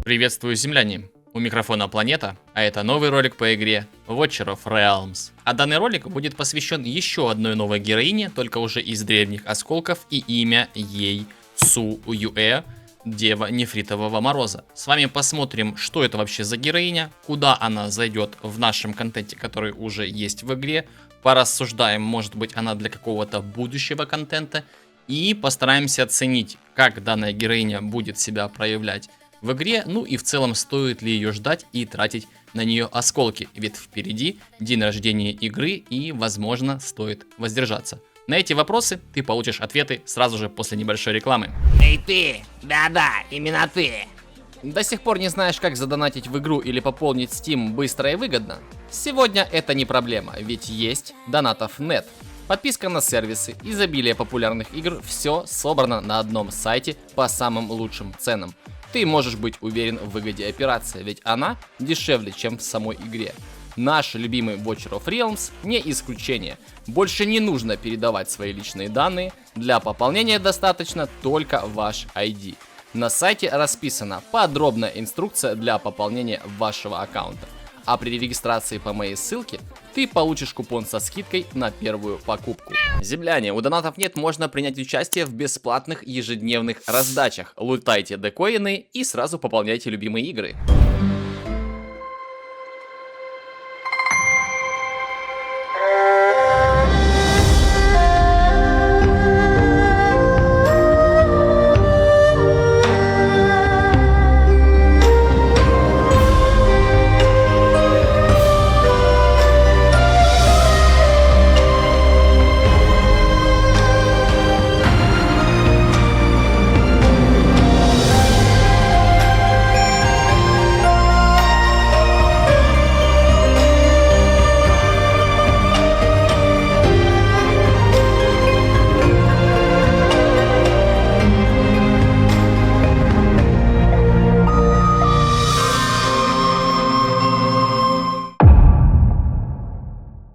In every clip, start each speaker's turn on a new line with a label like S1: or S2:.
S1: Приветствую, земляне! У микрофона Планета, а это новый ролик по игре Watcher of Realms. А данный ролик будет посвящен еще одной новой героине, только уже из древних осколков, и имя ей Су Юэ, Дева Нефритового Мороза. С вами посмотрим, что это вообще за героиня, куда она зайдет в нашем контенте, который уже есть в игре. Порассуждаем, может быть, она для какого-то будущего контента. И постараемся оценить, как данная героиня будет себя проявлять в игре, ну и в целом стоит ли ее ждать и тратить на нее осколки, ведь впереди день рождения игры и, возможно, стоит воздержаться. На эти вопросы ты получишь ответы сразу же после небольшой рекламы.
S2: Эй ты! Да-да, именно ты!
S1: До сих пор не знаешь, как задонатить в игру или пополнить Steam быстро и выгодно? Сегодня это не проблема, ведь есть Donatov.net. Подписка на сервисы, изобилие популярных игр, все собрано на одном сайте по самым лучшим ценам. Ты можешь быть уверен в выгоде операции, ведь она дешевле, чем в самой игре. Наш любимый Watcher of Realms не исключение. Больше не нужно передавать свои личные данные, для пополнения достаточно только ваш ID. На сайте расписана подробная инструкция для пополнения вашего аккаунта. А при регистрации по моей ссылке ты получишь купон со скидкой на первую покупку. Земляне, у Donatov.net можно принять участие в бесплатных ежедневных раздачах. Лутайте декоины и сразу пополняйте любимые игры.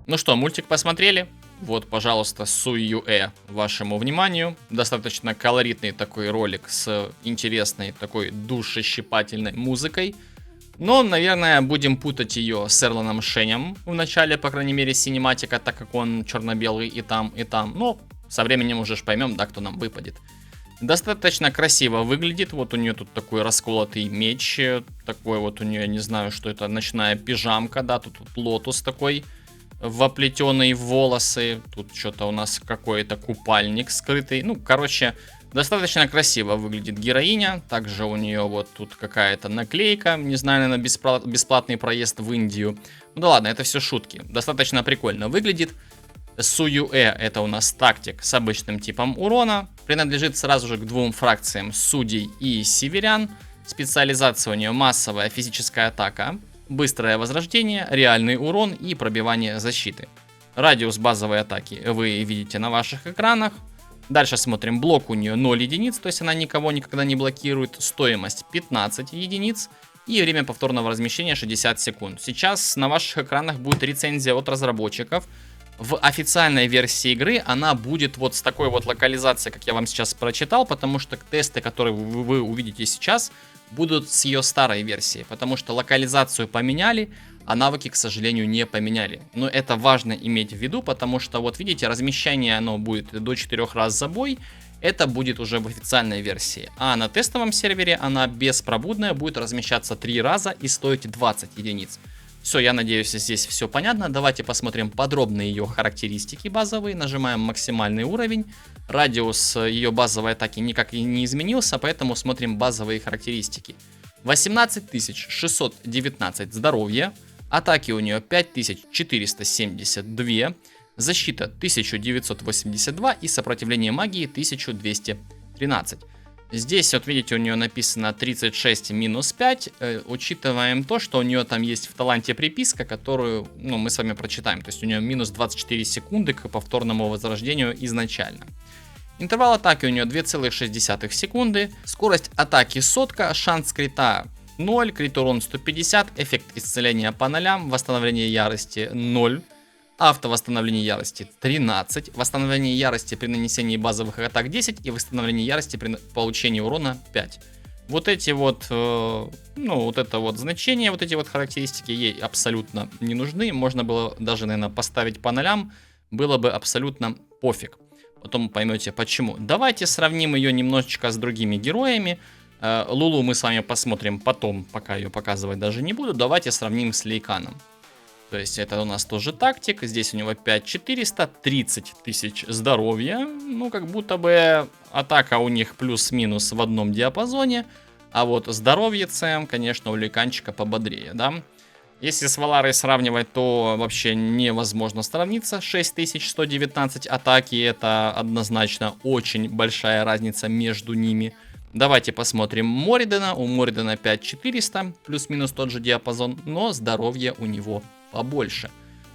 S1: Ну что, мультик посмотрели? Вот, пожалуйста, Су Юэ вашему вниманию. Достаточно колоритный такой ролик с интересной такой душещипательной музыкой. Но, наверное, будем путать ее с Эрланом Шенем в начале, по крайней мере, синематика, так как он черно-белый и там, и там. Но со временем уже поймем, да, кто нам выпадет. Достаточно красиво выглядит. Вот у нее тут такой расколотый меч. Такой вот у нее, не знаю, что это, ночная пижамка, да, тут лотос такой. Воплетенные волосы, тут что-то у нас какой-то купальник скрытый. Ну, короче, достаточно красиво выглядит героиня. Также у нее вот тут какая-то наклейка, не знаю, наверное, бесплатный проезд в Индию. Ну да ладно, это все шутки. Достаточно прикольно выглядит. Су Юэ — это у нас тактик с обычным типом урона. Принадлежит сразу же к двум фракциям судей и северян. Специализация у нее массовая физическая атака, быстрое возрождение, реальный урон и пробивание защиты. Радиус базовой атаки вы видите на ваших экранах. Дальше смотрим, блок у нее 0 единиц, то есть она никого никогда не блокирует. Стоимость 15 единиц и время повторного размещения 60 секунд. Сейчас на ваших экранах будет рецензия от разработчиков. В официальной версии игры она будет вот с такой вот локализацией, как я вам сейчас прочитал, потому что тесты, которые вы увидите сейчас, будут с ее старой версии, потому что локализацию поменяли, а навыки, к сожалению, не поменяли. Но это важно иметь в виду, потому что, вот видите, размещение оно будет до 4 раз за бой, это будет уже в официальной версии. А на тестовом сервере она беспробудная, будет размещаться 3 раза и стоить 20 единиц. Все, я надеюсь, здесь все понятно. Давайте посмотрим подробные ее характеристики базовые. Нажимаем максимальный уровень. Радиус ее базовой атаки никак и не изменился, поэтому смотрим базовые характеристики. 18619 здоровья. Атаки у нее 5472. Защита 1982 и сопротивление магии 1213. Здесь, вот видите, у нее написано 36 минус 5. Учитываем то, что у нее там есть в таланте приписка, которую мы с вами прочитаем. То есть у нее минус 24 секунды к повторному возрождению изначально. Интервал атаки у нее 2,6 секунды. Скорость атаки 100, шанс крита 0, крит урон 150, эффект исцеления по нолям, восстановление ярости 0. Автовосстановление ярости 13, восстановление ярости при нанесении базовых атак 10 и восстановление ярости при получении урона 5. Вот эти вот, вот это вот значение, вот эти вот характеристики ей абсолютно не нужны. Можно было даже, наверное, поставить по нолям, было бы абсолютно пофиг. Потом поймете почему. Давайте сравним ее немножечко с другими героями. Лулу мы с вами посмотрим потом, пока ее показывать даже не буду. Давайте сравним с Лейканом. То есть это у нас тоже тактик. Здесь у него 5400, 30 тысяч здоровья. Ну, как будто бы атака у них плюс-минус в одном диапазоне. А вот здоровье ЦМ, конечно, у Лейканчика пободрее, да? Если с Валарой сравнивать, то вообще невозможно сравниться. 6119 атаки, это однозначно очень большая разница между ними. Давайте посмотрим Моридена. У Моридена 5400, плюс-минус тот же диапазон, но здоровье у него побольше.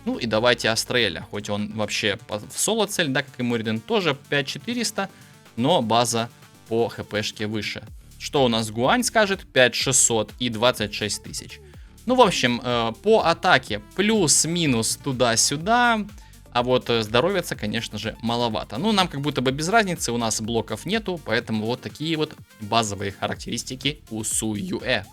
S1: Ну и давайте Астраэля, хоть он вообще в соло цель, да, как и Мориден, тоже 5400, но база по хпшке выше. Что у нас Гуань скажет? 5600 и 26 тысяч. Ну, в общем, по атаке плюс-минус туда-сюда, а вот здоровьица, конечно же, маловато. Ну, нам как будто бы без разницы, у нас блоков нету, поэтому вот такие вот базовые характеристики у Суюэ.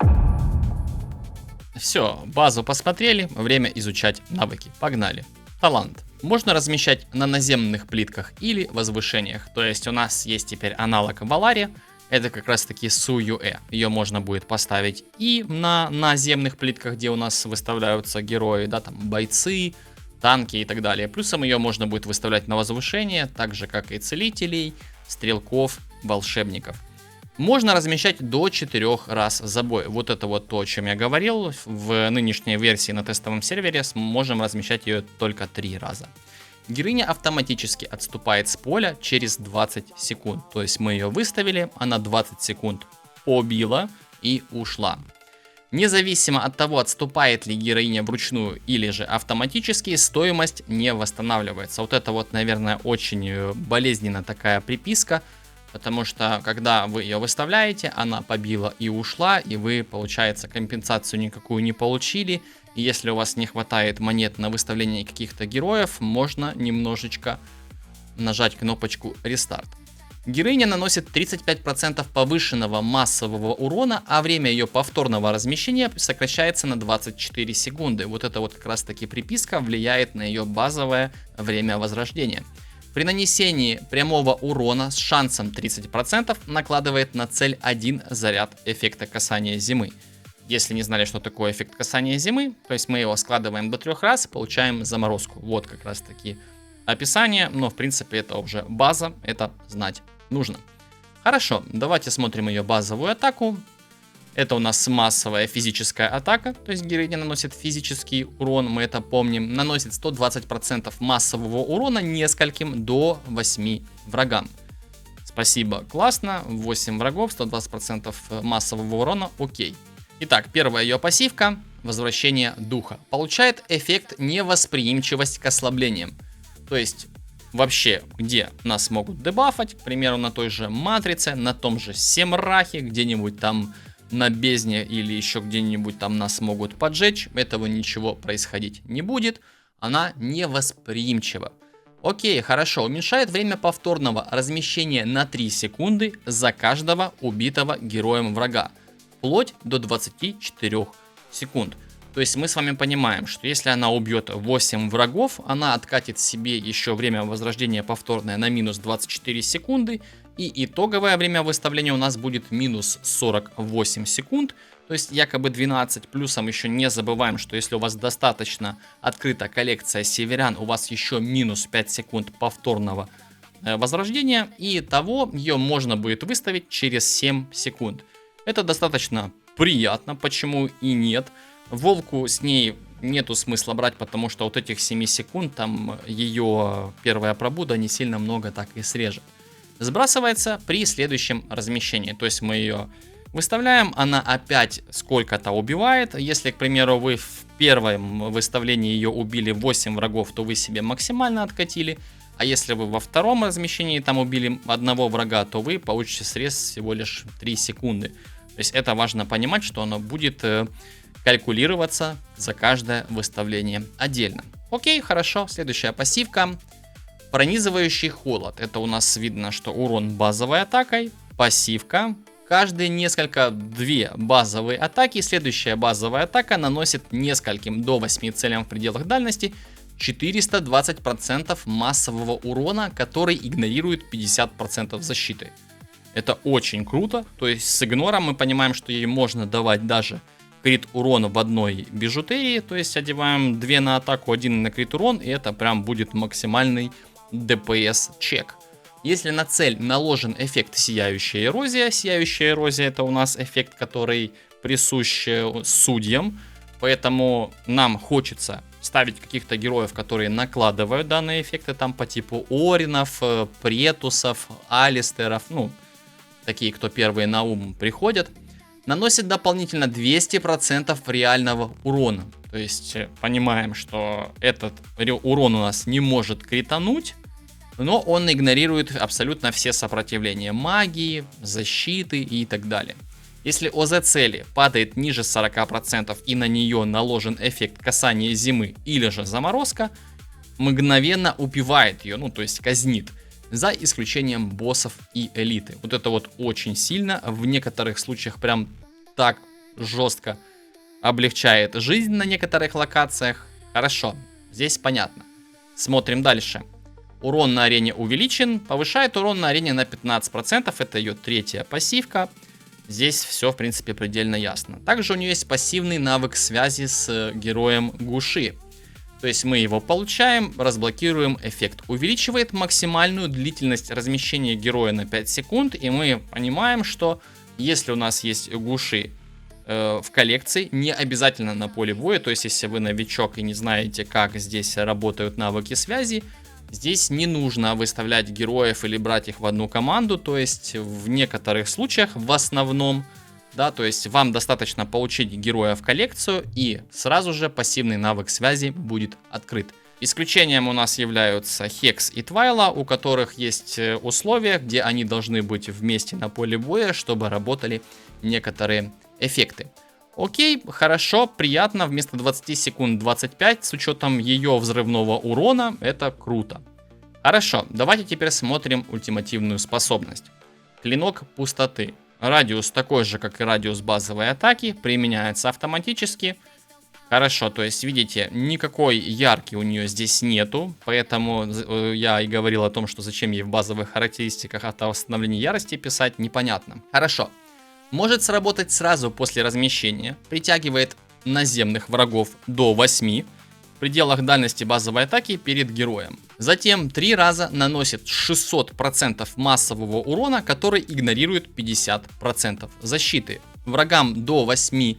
S1: Все, базу посмотрели, время изучать навыки. Погнали. Талант. Можно размещать на наземных плитках или возвышениях. То есть у нас есть теперь аналог Валаре. Это как раз таки Суюэ. Ее можно будет поставить и на наземных плитках, где у нас выставляются герои, да, там бойцы, танки и так далее. Плюсом ее можно будет выставлять на возвышение, так же как и целителей, стрелков, волшебников. Можно размещать до 4 раз забой. Вот это вот то, о чем я говорил. В нынешней версии на тестовом сервере можем размещать ее только 3 раза. Героиня автоматически отступает с поля через 20 секунд. То есть мы ее выставили, она 20 секунд побила и ушла. Независимо от того, отступает ли героиня вручную или же автоматически, стоимость не восстанавливается. Вот это вот, наверное, очень болезненная такая приписка. Потому что, когда вы ее выставляете, она побила и ушла, и вы, получается, компенсацию никакую не получили. И если у вас не хватает монет на выставление каких-то героев, можно немножечко нажать кнопочку «Рестарт». Героиня наносит 35% повышенного массового урона, а время ее повторного размещения сокращается на 24 секунды. Вот это вот как раз таки приписка влияет на ее базовое время возрождения. При нанесении прямого урона с шансом 30% накладывает на цель 1 заряд эффекта касания зимы. Если не знали, что такое эффект касания зимы, то есть мы его складываем до 3 раз, получаем заморозку. Вот как раз таки описание, но в принципе это уже база, это знать нужно. Хорошо, давайте смотрим ее базовую атаку. Это у нас массовая физическая атака, то есть героиня наносит физический урон, мы это помним. Наносит 120% массового урона нескольким до 8 врагам. Спасибо, классно, 8 врагов, 120% массового урона, окей. Итак, первая ее пассивка, возвращение духа. Получает эффект невосприимчивость к ослаблениям. То есть вообще, где нас могут дебафать, к примеру, на той же Матрице, на том же Семрахе, где-нибудь там на бездне или еще где-нибудь там нас могут поджечь, этого ничего происходить не будет, она невосприимчива. Окей, хорошо, уменьшает время повторного размещения на 3 секунды за каждого убитого героем врага, вплоть до 24 секунд. То есть мы с вами понимаем, что если она убьет 8 врагов, она откатит себе еще время возрождения повторное на минус 24 секунды, и итоговое время выставления у нас будет минус 48 секунд, то есть якобы 12. Плюсом еще не забываем, что если у вас достаточно открыта коллекция северян, у вас еще минус 5 секунд повторного возрождения, и того ее можно будет выставить через 7 секунд. Это достаточно приятно, почему и нет. Волку с ней нету смысла брать, потому что вот этих 7 секунд, там ее первая пробуда не сильно много так и срежет. Сбрасывается при следующем размещении, то есть мы ее выставляем, она опять сколько-то убивает. Если, к примеру, вы в первом выставлении ее убили 8 врагов, то вы себе максимально откатили. А если вы во втором размещении там убили одного врага, то вы получите срез всего лишь 3 секунды. То есть это важно понимать, что оно будет калькулироваться за каждое выставление отдельно. Окей, хорошо. Следующая пассивка. Пронизывающий холод. Это у нас видно, что урон базовой атакой. Пассивка. Каждые две базовые атаки. Следующая базовая атака наносит нескольким до 8 целям в пределах дальности 420% массового урона, который игнорирует 50% защиты. Это очень круто. То есть с игнором мы понимаем, что ей можно давать даже крит урона в одной бижутерии. То есть одеваем 2 на атаку, 1 на крит урон. И это прям будет максимальный ДПС чек. Если на цель наложен эффект сияющая эрозия это у нас эффект, который присущ судьям. Поэтому нам хочется ставить каких-то героев, которые накладывают данные эффекты, там по типу Оринов, Претусов, Алистеров, ну, такие, кто первые на ум приходят. Наносит дополнительно 200% реального урона. То есть понимаем, что этот урон у нас не может критануть, но он игнорирует абсолютно все сопротивления магии, защиты и так далее. Если ОЗ цели падает ниже 40% и на нее наложен эффект касания зимы или же заморозка, мгновенно убивает ее, ну то есть казнит, за исключением боссов и элиты. Вот это вот очень сильно, в некоторых случаях прям так жестко облегчает жизнь на некоторых локациях. Хорошо, здесь понятно. Смотрим дальше. Урон на арене увеличен, повышает урон на арене на 15%, это ее третья пассивка. Здесь все, в принципе, предельно ясно. Также у нее есть пассивный навык связи с героем Гуши. То есть мы его получаем, разблокируем, эффект увеличивает максимальную длительность размещения героя на 5 секунд. И мы понимаем, что если у нас есть Гуши в коллекции, не обязательно на поле боя, то есть если вы новичок и не знаете, как здесь работают навыки связи, здесь не нужно выставлять героев или брать их в одну команду, то есть в некоторых случаях, в основном, да, то есть вам достаточно получить героя в коллекцию и сразу же пассивный навык связи будет открыт. Исключением у нас являются Хекс и Твайла, у которых есть условия, где они должны быть вместе на поле боя, чтобы работали некоторые эффекты. Окей, хорошо, приятно, вместо 20 секунд 25, с учетом ее взрывного урона, это круто. Хорошо, давайте теперь смотрим ультимативную способность. Клинок пустоты. Радиус такой же, как и радиус базовой атаки, применяется автоматически. Хорошо, то есть, видите, никакой ярки у нее здесь нету, поэтому я и говорил о том, что зачем ей в базовых характеристиках автовосстановления ярости писать, непонятно. Хорошо. Может сработать сразу после размещения, притягивает наземных врагов до 8 в пределах дальности базовой атаки перед героем. Затем 3 раза наносит 600% массового урона, который игнорирует 50% защиты врагам до 8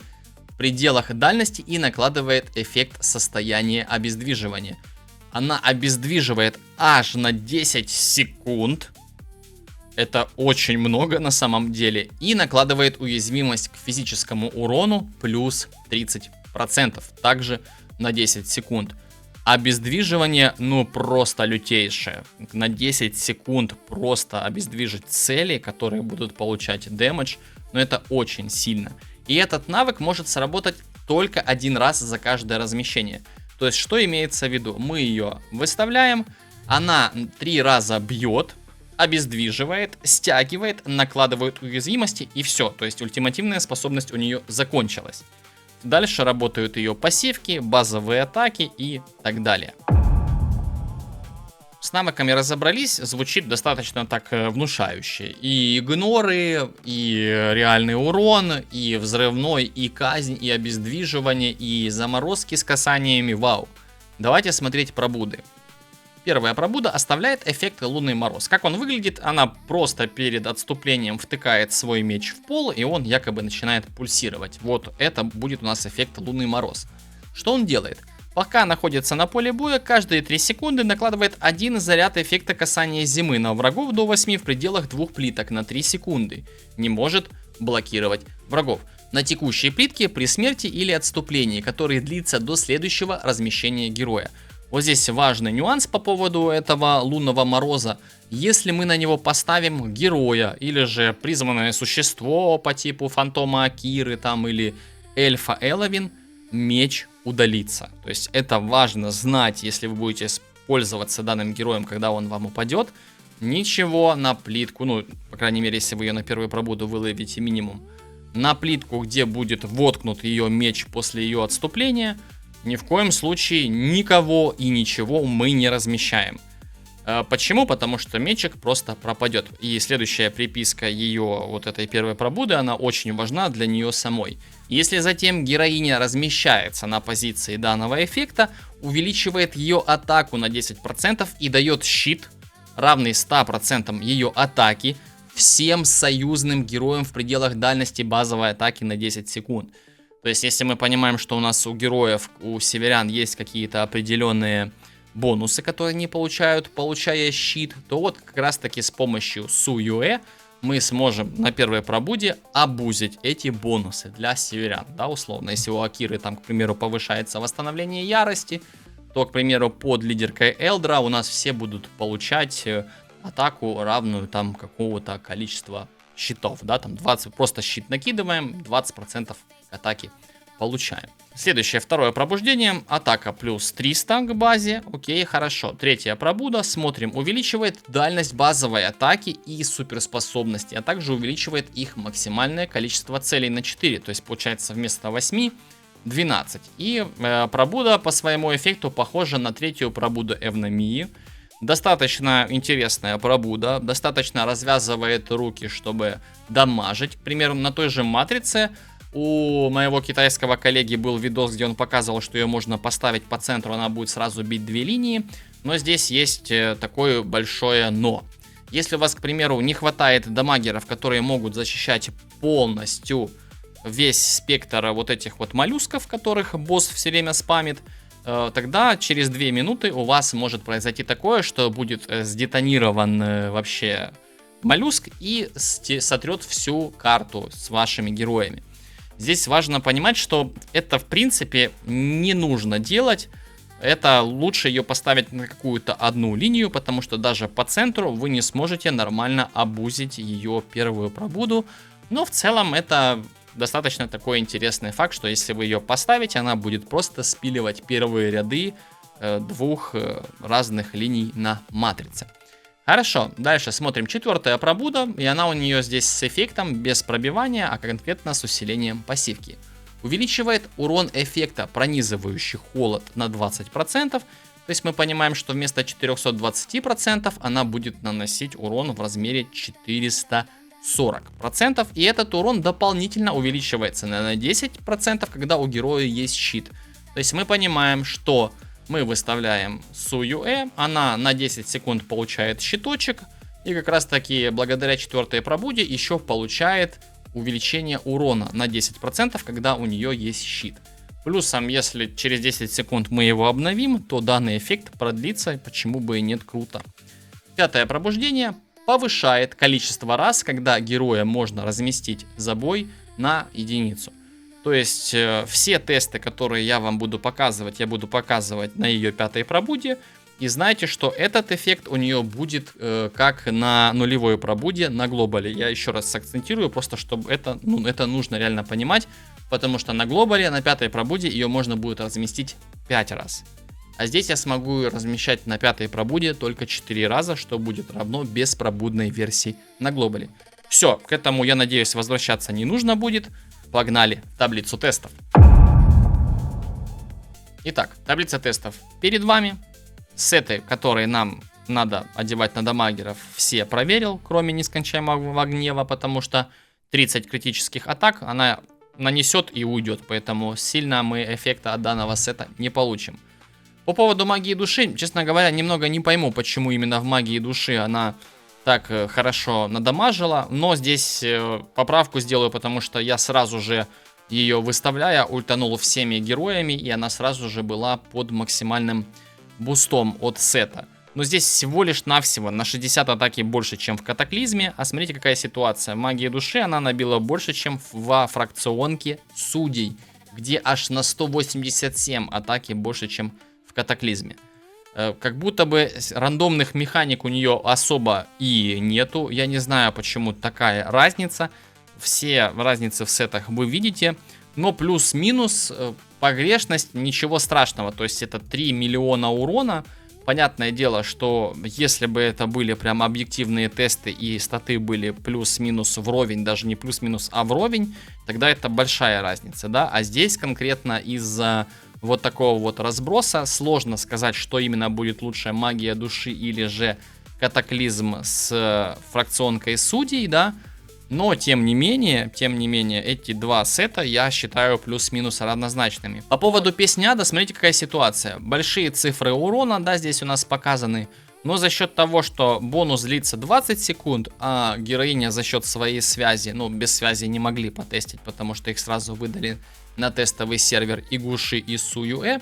S1: в пределах дальности и накладывает эффект состояния обездвиживания. Она обездвиживает аж на 10 секунд. Это очень много на самом деле. И накладывает уязвимость к физическому урону плюс 30%. Также на 10 секунд. Обездвиживание, ну просто лютейшее. На 10 секунд просто обездвижить цели, которые будут получать дэмэдж. Но это очень сильно. И этот навык может сработать только один раз за каждое размещение. То есть что имеется в виду? Мы ее выставляем. Она 3 раза бьет. Обездвиживает, стягивает, накладывает уязвимости и все. То есть ультимативная способность у нее закончилась. Дальше работают ее пассивки, базовые атаки и так далее. С навыками разобрались, звучит достаточно так внушающе. И игноры, и реальный урон, и взрывной, и казнь, и обездвиживание, и заморозки с касаниями. Вау. Давайте смотреть пробуды. Первая пробуда оставляет эффект лунный мороз. Как он выглядит? Она просто перед отступлением втыкает свой меч в пол, и он якобы начинает пульсировать. Вот это будет у нас эффект лунный мороз. Что он делает? Пока находится на поле боя, каждые 3 секунды накладывает один заряд эффекта касания зимы на врагов до 8 в пределах 2 плиток на 3 секунды. Не может блокировать врагов на текущей плитке при смерти или отступлении, который длится до следующего размещения героя. Вот здесь важный нюанс по поводу этого лунного мороза. Если мы на него поставим героя или же призванное существо по типу фантома Акиры там или эльфа Эловин, меч удалиться. То есть это важно знать, если вы будете пользоваться данным героем, когда он вам упадет. Ничего на плитку, ну, по крайней мере, если вы ее на первую пробуду выловите минимум, на плитку, где будет воткнут ее меч после ее отступления, ни в коем случае никого и ничего мы не размещаем. Почему? Потому что мечик просто пропадет. И следующая приписка ее вот этой первой пробуды, она очень важна для нее самой. Если затем героиня размещается на позиции данного эффекта, увеличивает ее атаку на 10% и дает щит, равный 100% ее атаки, всем союзным героям в пределах дальности базовой атаки на 10 секунд. То есть, если мы понимаем, что у нас у героев, у северян есть какие-то определенные бонусы, которые они получают, получая щит, то вот как раз таки с помощью Су Юэ мы сможем на первой пробуде абузить эти бонусы для северян, да, условно. Если у Акиры там, к примеру, повышается восстановление ярости, то, к примеру, под лидеркой Элдра у нас все будут получать атаку, равную там какого-то количества щитов, да, там 20, просто щит накидываем, 20% атаки получаем. Следующее, второе пробуждение, атака плюс 300 к базе, окей, хорошо. Третья пробуда, смотрим, увеличивает дальность базовой атаки и суперспособности, а также увеличивает их максимальное количество целей на 4, то есть получается вместо 8 12. И пробуда по своему эффекту похожа на третью пробуду Эвномии. Достаточно интересная пробуда, достаточно развязывает руки, чтобы дамажить. К примеру, на той же матрице у моего китайского коллеги был видос, где он показывал, что ее можно поставить по центру, она будет сразу бить две линии. Но здесь есть такое большое но. Если у вас, к примеру, не хватает дамагеров, которые могут защищать полностью весь спектр вот этих вот моллюсков, которых босс все время спамит, тогда через 2 минуты у вас может произойти такое, что будет сдетонирован вообще моллюск и сотрет всю карту с вашими героями. Здесь важно понимать, что это в принципе не нужно делать. Это лучше ее поставить на какую-то одну линию, потому что даже по центру вы не сможете нормально абузить ее первую пробуду. Но в целом это достаточно такой интересный факт, что если вы ее поставите, она будет просто спиливать первые ряды двух разных линий на матрице. Хорошо, дальше смотрим четвертая пробуда, и она у нее здесь с эффектом без пробивания, а конкретно с усилением пассивки. Увеличивает урон эффекта, пронизывающий холод, на 20%, то есть мы понимаем, что вместо 420% она будет наносить урон в размере 440%, и этот урон дополнительно увеличивается на 10%, когда у героя есть щит. То есть мы понимаем, что мы выставляем Су Юэ, она на 10 секунд получает щиточек, и как раз таки благодаря четвертой пробуде еще получает увеличение урона на 10%, когда у нее есть щит. Плюсом, если через 10 секунд мы его обновим, то данный эффект продлится, почему бы и нет, круто. Пятое пробуждение повышает количество раз, когда героя можно разместить за бой, на единицу. То есть все тесты, которые я вам буду показывать, я буду показывать на ее пятой пробуде. И знайте, что этот эффект у нее будет как на нулевой пробуде на глобале. Я еще раз акцентирую, просто чтобы это нужно реально понимать. Потому что на глобале, на пятой пробуде ее можно будет разместить 5 раз. А здесь я смогу ее размещать на пятой пробуде только 4 раза, что будет равно беспробудной версии на глобале. Все, к этому, я надеюсь, возвращаться не нужно будет. Погнали в таблицу тестов. Итак, таблица тестов перед вами. Сеты, которые нам надо одевать на дамагеров, все проверил, кроме нескончаемого гнева, потому что 30 критических атак она нанесет и уйдет, поэтому сильно мы эффекта от данного сета не получим. По поводу магии души, честно говоря, немного не пойму, почему именно в магии души она так хорошо надамажила, но здесь поправку сделаю, потому что я сразу же ее выставляя ультанул всеми героями, и она сразу же была под максимальным бустом от сета. Но здесь всего лишь навсего на 60 атаки больше, чем в катаклизме. А смотрите, какая ситуация. Магия души она набила больше, чем во фракционке судей, где аж на 187 атаки больше, чем в катаклизме. Как будто бы рандомных механик у нее особо и нету. Я не знаю, почему такая разница. Все разницы в сетах вы видите. но плюс-минус погрешность ничего страшного. То есть это 3 миллиона урона. Понятное дело, что если бы это были прям объективные тесты и статы были плюс-минус вровень, даже не плюс-минус, а вровень, тогда это большая разница, да. А здесь конкретно из-за вот такого вот разброса сложно сказать, что именно будет лучше, магия души или же катаклизм с фракционкой судей, да. Но, тем не менее, эти два сета я считаю плюс-минус равнозначными. По поводу песни Ада, смотрите, какая ситуация. Большие цифры урона, да, здесь у нас показаны. Но за счет того, что бонус длится 20 секунд, а героиня за счет своей связи, ну, без связи не могли потестить, потому что их сразу выдали на тестовый сервер и Гуши, и Суюэ.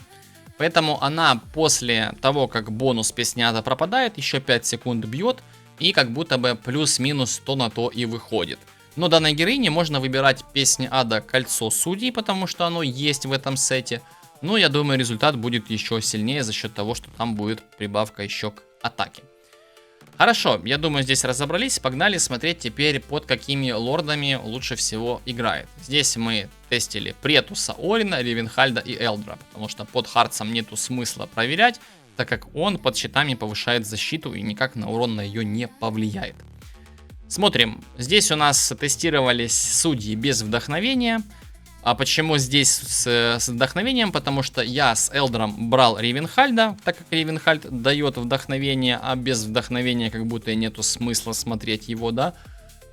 S1: Поэтому она после того, как бонус песни Ада пропадает, еще 5 секунд бьет. И как будто бы плюс-минус то на то и выходит. Но данной героине можно выбирать песни Ада Кольцо Судей, потому что оно есть в этом сете. Но я думаю, результат будет еще сильнее за счет того, что там будет прибавка еще к атаке. Хорошо, я думаю, здесь разобрались. Погнали смотреть теперь, под какими лордами лучше всего играет. Здесь мы тестили Претуса, Орина, Ривенхальда и Элдра, потому что под Хартсом нету смысла проверять, так как он под щитами повышает защиту и никак на урон на ее не повлияет. Смотрим, здесь у нас тестировались судьи без вдохновения. А почему здесь с вдохновением? Потому что я с Элдром брал Ривенхальда, так как Ривенхальд дает вдохновение, а без вдохновения как будто и нету смысла смотреть его, да.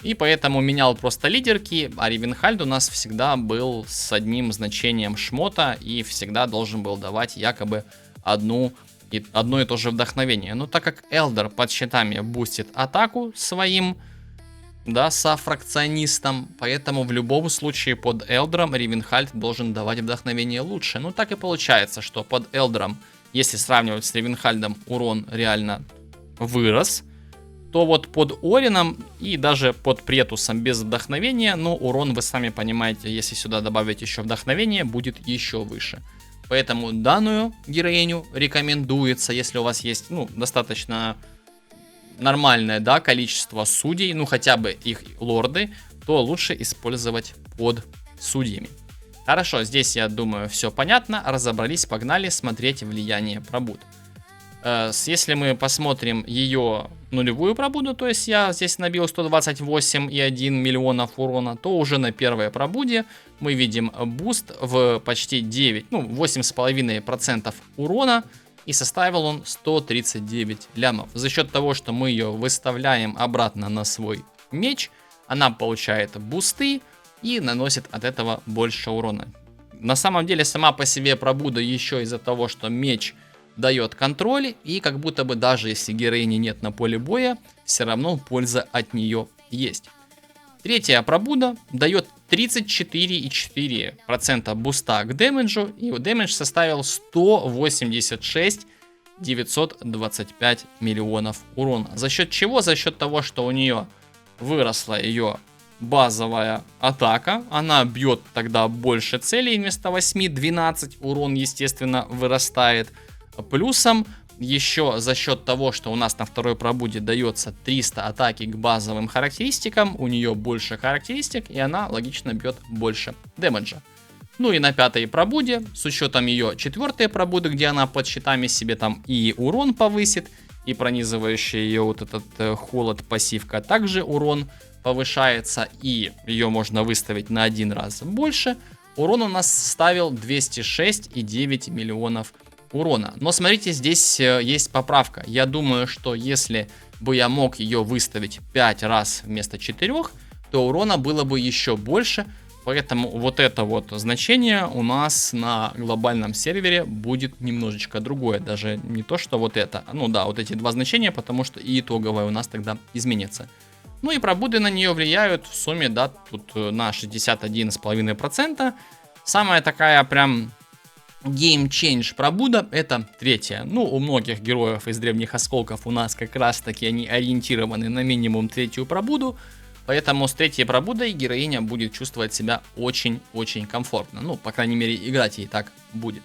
S1: И поэтому менял просто лидерки, а Ривенхальд у нас всегда был с одним значением шмота и всегда должен был давать якобы одно и то же вдохновение. Но так как Элдер под щитами бустит атаку своим, да, софракционистом, поэтому в любом случае под Элдером Ривенхальд должен давать вдохновение лучше. Ну так и получается, что под Элдером, если сравнивать с Ривенхальдом, урон реально вырос, то вот под Орином и даже под Претусом без вдохновения, ну урон, вы сами понимаете, если сюда добавить еще вдохновение, будет еще выше. Поэтому данную героиню рекомендуется, если у вас есть, ну, достаточно нормальное, да, количество судей, ну, хотя бы их лорды, то лучше использовать под судьями. Хорошо, здесь, я думаю, все понятно. Разобрались, погнали смотреть влияние пробуд. Если мы посмотрим ее нулевую пробуду, то есть я здесь набил 128,1 миллионов урона, то уже на первой пробуде мы видим буст в почти 9, ну 8,5% урона, и составил он 139 лямов. За счет того, что мы ее выставляем обратно на свой меч, она получает бусты и наносит от этого больше урона. На самом деле сама по себе пробуда еще из-за того, что меч дает контроль, и как будто бы даже если героини нет на поле боя, все равно польза от нее есть. Третья пробуда дает 34,4% буста к дэмэджу, и дэмэдж составил 186 925 миллионов урона. За счет чего? За счет того, что у нее выросла ее базовая атака, она бьет тогда больше целей, вместо 8 12, урон естественно вырастает. Плюсом еще за счет того, что у нас на второй пробуде дается 300 атаки к базовым характеристикам, у нее больше характеристик, и она логично бьет больше дэмэджа. Ну и на пятой пробуде, с учетом ее четвертой пробуды, где она под щитами себе там и урон повысит, и пронизывающий ее вот этот холод пассивка, также урон повышается, и ее можно выставить на один раз больше. Урон у нас составил 206,9 миллионов урона. Но смотрите, здесь есть поправка. Я думаю, что если бы я мог ее выставить 5 раз вместо 4, то урона было бы еще больше. Поэтому вот это вот значение у нас на глобальном сервере будет немножечко другое. Даже не то, что вот это. Ну да, вот эти два значения, потому что и итоговое у нас тогда изменится. Ну и пробуды на нее влияют в сумме, да, тут на 61,5%. Самая такая прям Game Change пробуда — это третья. Ну, у многих героев из Древних Осколков у нас как раз таки они ориентированы на минимум третью пробуду. Поэтому с третьей пробудой героиня будет чувствовать себя очень-очень комфортно. Ну, по крайней мере, играть ей так будет.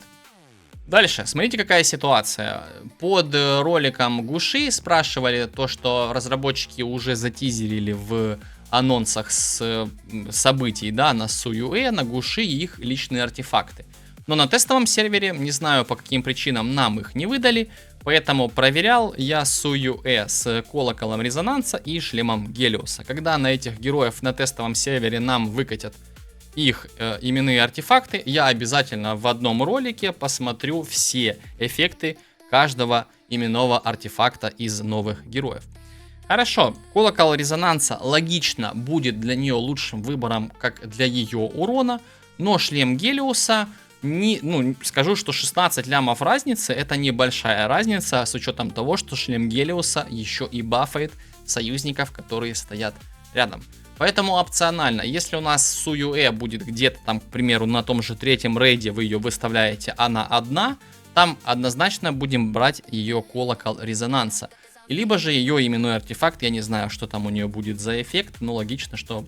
S1: Дальше, смотрите, какая ситуация. Под роликом Гуши спрашивали то, что разработчики уже затизерили в анонсах событий, да, на Суюэ, на Гуши и их личные артефакты. Но на тестовом сервере, не знаю по каким причинам, нам их не выдали, поэтому проверял я Суюэ с колоколом резонанса и шлемом Гелиуса. Когда на этих героев на тестовом сервере нам выкатят их именные артефакты, я обязательно в одном ролике посмотрю все эффекты каждого именного артефакта из новых героев. Хорошо, колокол резонанса логично будет для нее лучшим выбором, как для ее урона, но шлем Гелиуса, скажу, что 16 лямов разницы, это небольшая разница, с учетом того, что шлем Гелиуса еще и бафает союзников, которые стоят рядом. Поэтому опционально, если у нас Суюэ будет где-то там, к примеру, на том же 3-м рейде вы ее выставляете, она одна, там однозначно будем брать ее колокол резонанса. Либо же ее именной артефакт, я не знаю, что там у нее будет за эффект, но логично, что,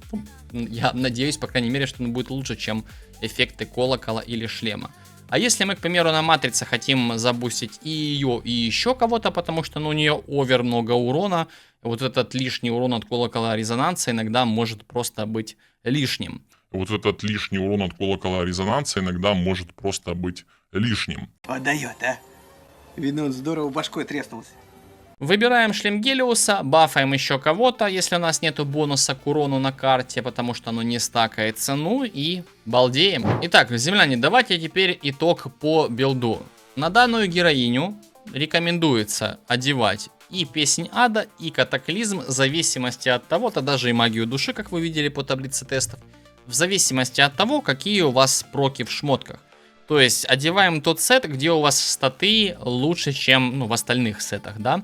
S1: я надеюсь, по крайней мере, что он будет лучше, чем эффекты колокола или шлема. А если мы, к примеру, на матрице хотим забустить и ее, и еще кого-то, потому что у нее овер много урона, вот этот лишний урон от колокола резонанса иногда может просто быть лишним.
S3: Вот этот лишний урон от колокола резонанса иногда может просто быть лишним.
S4: Отдает, а? Видно, он здорово башкой треснулся.
S1: Выбираем шлем Гелиуса, бафаем еще кого-то, если у нас нету бонуса к урону на карте, потому что оно не стакается, ну и балдеем. Итак, земляне, давайте теперь итог по билду. На данную героиню рекомендуется одевать и Песнь Ада, и Катаклизм, в зависимости от того, то даже и Магию Души, как вы видели по таблице тестов, в зависимости от того, какие у вас проки в шмотках. То есть одеваем тот сет, где у вас статы лучше, чем в остальных сетах, да.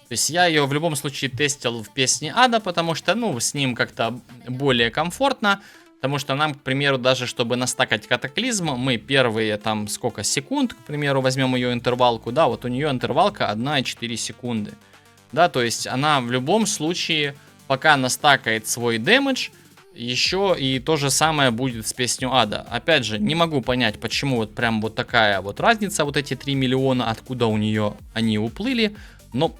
S1: То есть я ее в любом случае тестил в Песне Ада, потому что, с ним как-то более комфортно. Потому что нам, к примеру, даже чтобы настакать Катаклизм, мы первые там сколько секунд, к примеру, возьмем ее интервалку, да, вот у нее интервалка 1,4 секунды. Да, то есть она в любом случае, пока настакает свой дэмэдж, еще и то же самое будет с Песнью Ада. Опять же, не могу понять, почему вот прям вот такая вот разница, вот эти 3 миллиона, откуда у нее они уплыли, но...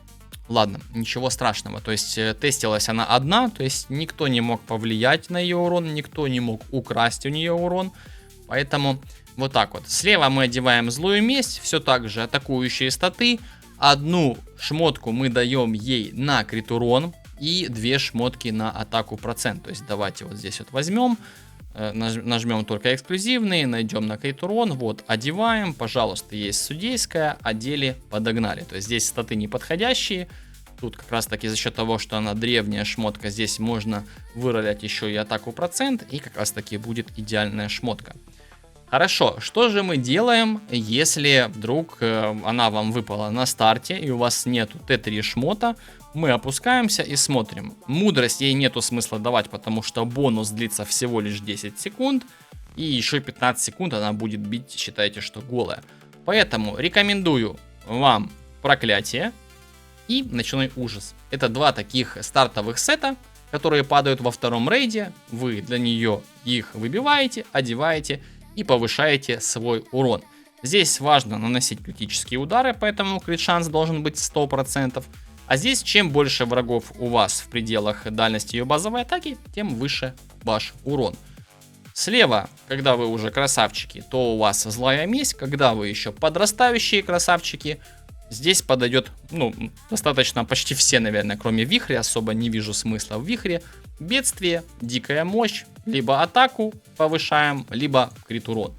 S1: Ладно, ничего страшного, то есть тестилась она одна, то есть никто не мог повлиять на ее урон, никто не мог украсть у нее урон, поэтому вот так вот. Слева мы одеваем Злую Месть, все так же атакующие статы, одну шмотку мы даем ей на крит урон и 2 шмотки на атаку процент, то есть давайте вот здесь вот возьмем, нажмем только эксклюзивные, найдем на крит урон, вот одеваем, пожалуйста, есть судейская, одели, подогнали, то есть здесь статы неподходящие, тут как раз таки за счет того, что она древняя шмотка, здесь можно выролять еще и атаку процент, и как раз таки будет идеальная шмотка. Хорошо, что же мы делаем, если вдруг она вам выпала на старте и у вас нету Т3 шмота? Мы опускаемся и смотрим. Мудрость ей нету смысла давать, потому что бонус длится всего лишь 10 секунд. И еще 15 секунд она будет бить, считайте, что голая. Поэтому рекомендую вам Проклятие и Ночной Ужас. Это два таких стартовых сета, которые падают во втором рейде. Вы для нее их выбиваете, одеваете и повышаете свой урон. Здесь важно наносить критические удары, поэтому крит шанс должен быть 100%. А здесь, чем больше врагов у вас в пределах дальности ее базовой атаки, тем выше ваш урон. Слева, когда вы уже красавчики, то у вас Злая Месть. Когда вы еще подрастающие красавчики, здесь подойдет, достаточно почти все, наверное, кроме Вихря. Особо не вижу смысла в Вихре. Бедствие, Дикая Мощь, либо атаку повышаем, либо крит урон.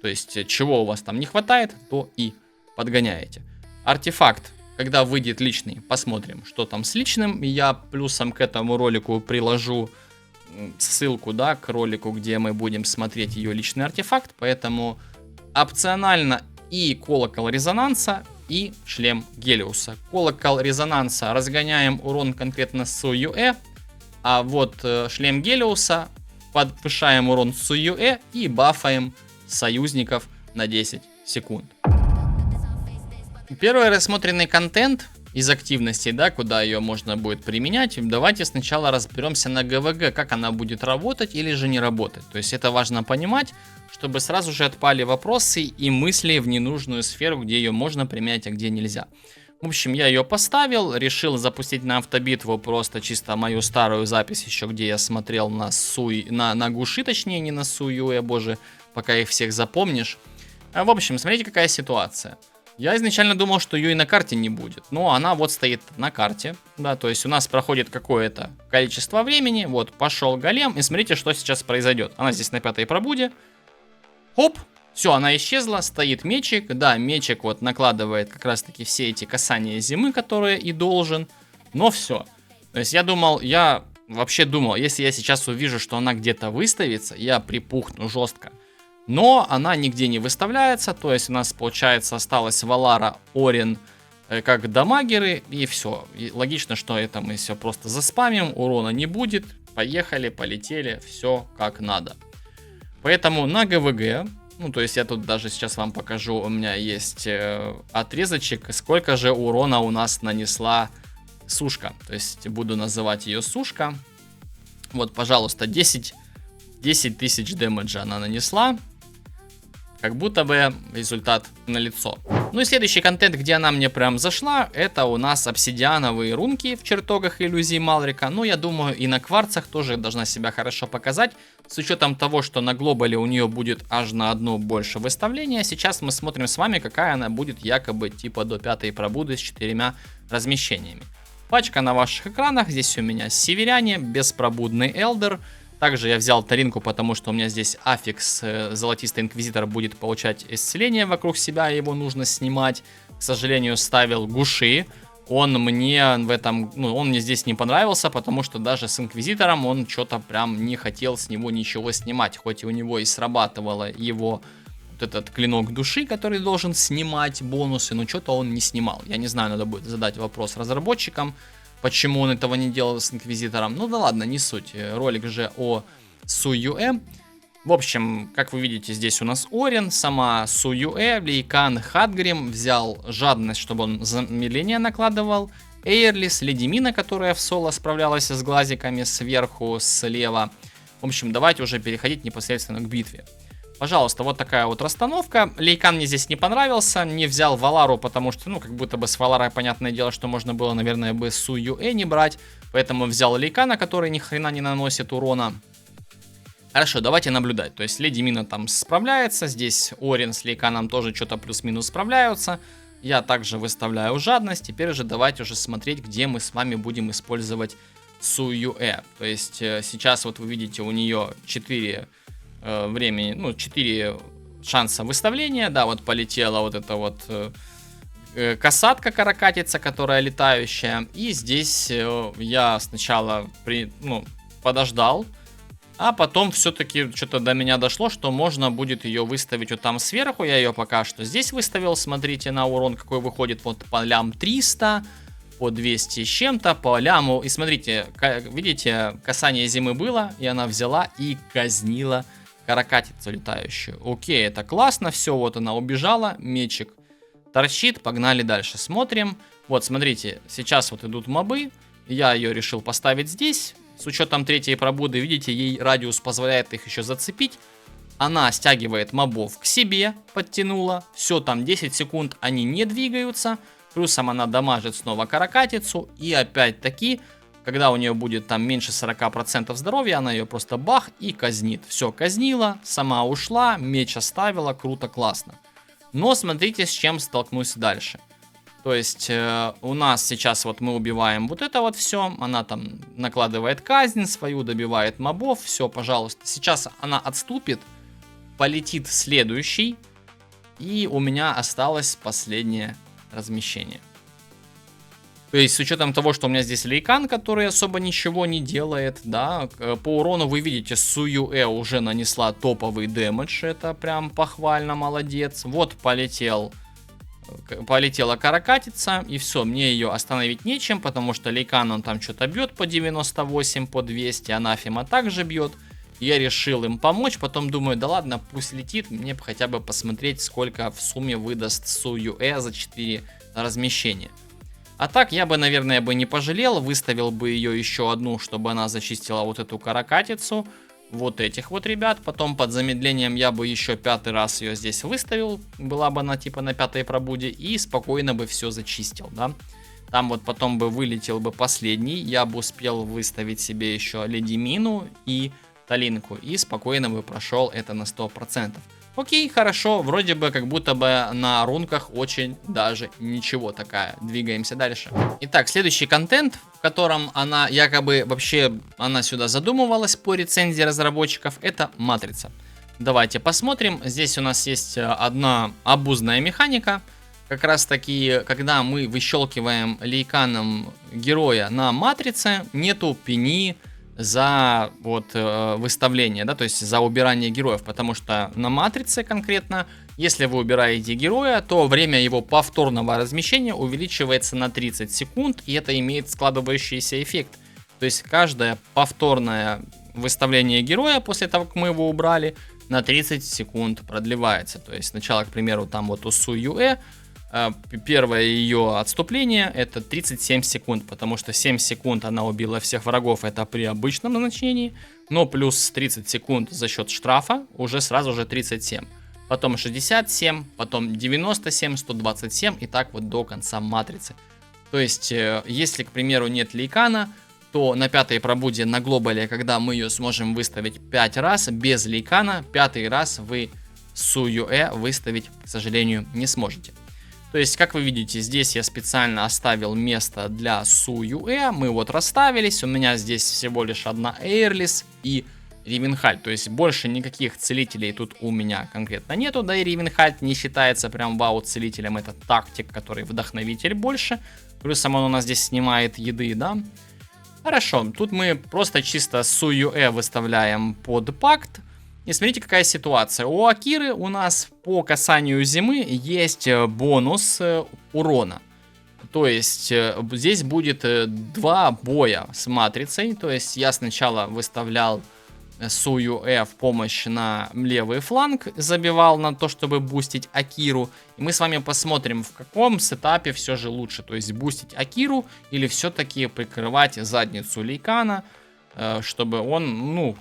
S1: То есть, чего у вас там не хватает, то и подгоняете. Артефакт. Когда выйдет личный, посмотрим, что там с личным. Я плюсом к этому ролику приложу ссылку, да, к ролику, где мы будем смотреть ее личный артефакт. Поэтому опционально и колокол резонанса, и шлем Гелиуса. Колокол резонанса разгоняем урон конкретно с Суюэ, а вот шлем Гелиуса повышаем урон с Суюэ и бафаем союзников на 10 секунд. Первый рассмотренный контент из активностей, да, куда ее можно будет применять. Давайте сначала разберемся на ГВГ, как она будет работать или же не работать. То есть это важно понимать, чтобы сразу же отпали вопросы и мысли в ненужную сферу, где ее можно применять, а где нельзя. В общем, я ее поставил, решил запустить на автобитву просто чисто мою старую запись еще, где я смотрел на Гуши, точнее, не на Суюэ, боже, пока их всех запомнишь. В общем, смотрите, какая ситуация. Я изначально думал, что ее и на карте не будет, но она вот стоит на карте, да, то есть у нас проходит какое-то количество времени, вот, пошел голем, и смотрите, что сейчас произойдет. Она здесь на 5-й пробуде, хоп, все, она исчезла, стоит мечик, да, мечик вот накладывает как раз-таки все эти касания зимы, которые и должен, но все. То есть я вообще думал, если я сейчас увижу, что она где-то выставится, я припухну жестко. Но она нигде не выставляется, то есть у нас, получается, осталась Валара, Орин как дамагеры, и все. И логично, что это мы все просто заспамим, урона не будет, поехали, полетели, все как надо. Поэтому на ГВГ, ну, то есть я тут даже сейчас вам покажу, у меня есть отрезочек, сколько же урона у нас нанесла сушка. То есть буду называть ее сушка. Вот, пожалуйста, 10 тысяч дэмэджа она нанесла. Как будто бы результат налицо. Ну и следующий контент, где она мне прям зашла, это у нас обсидиановые рунки в чертогах иллюзий Малрика. Ну, я думаю, и на кварцах тоже должна себя хорошо показать. С учетом того, что на глобале у нее будет аж на одно больше выставления. Сейчас мы смотрим с вами, какая она будет якобы типа до 5-й пробуды с 4 размещениями. Пачка на ваших экранах. Здесь у меня северяне, беспробудный элдер. Также я взял Таринку, потому что у меня здесь Аффикс, Золотистый Инквизитор, будет получать исцеление вокруг себя, его нужно снимать. К сожалению, ставил Гуши. Он мне здесь не понравился, потому что даже с Инквизитором он что-то прям не хотел с него ничего снимать. Хоть и у него и срабатывало его вот этот клинок души, который должен снимать бонусы, но что-то он не снимал. Я не знаю, надо будет задать вопрос разработчикам, почему он этого не делал с Инквизитором. Ну да ладно, не суть. Ролик же о Суюэ. В общем, как вы видите, здесь у нас Орин, сама Суюэ, Лейкан, Хатгрим. Взял жадность, чтобы он замедление накладывал. Эйрлис, Ледимина, которая в соло справлялась с глазиками сверху, слева. В общем, давайте уже переходить непосредственно к битве. Пожалуйста, вот такая вот расстановка. Лейкан мне здесь не понравился. Не взял Валару, потому что, ну, как будто бы с Валарой, понятное дело, что можно было, наверное, бы Суюэ не брать. Поэтому взял Лейкана, который ни хрена не наносит урона. Хорошо, давайте наблюдать. То есть Леди Мина там справляется. Здесь Орин с Лейканом тоже что-то плюс-минус справляются. Я также выставляю жадность. Теперь же давайте уже смотреть, где мы с вами будем использовать Суюэ. То есть сейчас вот вы видите, у нее 4 времени, ну, 4 шанса выставления, да, вот полетела вот эта вот касатка каракатица, которая летающая, и здесь я сначала подождал, а потом все-таки что-то до меня дошло, что можно будет ее выставить вот там сверху, я ее пока что здесь выставил, смотрите на урон какой выходит, вот по лям 300, по 200 с чем-то, по ляму, и смотрите, видите, касание зимы было, и она взяла и казнила каракатицу летающую. Окей, это классно, все, вот она убежала, мечик торчит, погнали дальше, смотрим. Вот, смотрите, сейчас вот идут мобы, я ее решил поставить здесь, с учетом 3-й пробуды, видите, ей радиус позволяет их еще зацепить. Она стягивает мобов к себе, подтянула, все, там 10 секунд они не двигаются, плюсом она дамажит снова каракатицу, и опять-таки, когда у нее будет там меньше 40% здоровья, она ее просто бах и казнит. Все, казнила, сама ушла, меч оставила, круто, классно. Но смотрите, с чем столкнусь дальше. То есть у нас сейчас вот мы убиваем вот это вот все, она там накладывает казнь свою, добивает мобов, все, пожалуйста. Сейчас она отступит, полетит следующий, и у меня осталось последнее размещение. То есть, с учетом того, что у меня здесь Лейкан, который особо ничего не делает, да, по урону вы видите, Суюэ уже нанесла топовый дэмэдж, это прям похвально, молодец. Вот полетела каракатица, и все, мне ее остановить нечем, потому что Лейкан, он там что-то бьет по 98, по 200, Анафема также бьет. Я решил им помочь, потом думаю, да ладно, пусть летит, мне бы хотя бы посмотреть, сколько в сумме выдаст Суюэ за 4 размещения. А так я бы, наверное, не пожалел, выставил бы ее еще одну, чтобы она зачистила вот эту каракатицу. вот этих вот ребят. Потом под замедлением я бы еще 5-й раз ее здесь выставил. Была бы она типа на 5-й пробуде. И спокойно бы все зачистил, да. Там вот потом бы вылетел бы последний. Я бы успел выставить себе еще Леди Мину и Талинку. И спокойно бы прошел это на 100%. Окей, хорошо. Вроде бы как будто бы на рунках очень даже ничего такая. Двигаемся дальше. Итак, следующий контент, в котором она якобы вообще она сюда задумывалась по рецензии разработчиков, это матрица. Давайте посмотрим. Здесь у нас есть одна обузная механика. Как раз таки, когда мы выщелкиваем лейканом героя на матрице, нету пени за вот выставление, да, то есть за убирание героев, потому что на матрице конкретно, если вы убираете героя, то время его повторного размещения увеличивается на 30 секунд, и это имеет складывающийся эффект. То есть каждое повторное выставление героя после того, как мы его убрали, на 30 секунд продлевается. То есть сначала, к примеру, там вот у Суюэ, первое ее отступление это 37 секунд, потому что 7 секунд она убила всех врагов, это при обычном назначении, но плюс 30 секунд за счет штрафа уже сразу же 37. Потом 67, потом 97, 127 и так вот до конца матрицы. То есть, если, к примеру, нет лейкана, то на 5-й пробуде на глобале, когда мы ее сможем выставить 5 раз, без лейкана, 5-й раз вы Суюэ выставить, к сожалению, не сможете. То есть, как вы видите, здесь я специально оставил место для Суюэ. Мы вот расставились. У меня здесь всего лишь одна Эйрлис и Ривенхальд. То есть, больше никаких целителей тут у меня конкретно нету. Да и Ривенхальд не считается прям вау-целителем. Это тактик, который вдохновитель больше. Плюсом он у нас здесь снимает еды, да. Хорошо, тут мы просто чисто Суюэ выставляем под пакт. И смотрите, какая ситуация. У Акиры у нас по касанию зимы есть бонус урона. То есть здесь будет 2 боя с матрицей. То есть я сначала выставлял Суюэ в помощь на левый фланг, забивал на то, чтобы бустить Акиру. И мы с вами посмотрим, в каком сетапе все же лучше. То есть бустить Акиру или все-таки прикрывать задницу Лейкана, чтобы он, ну,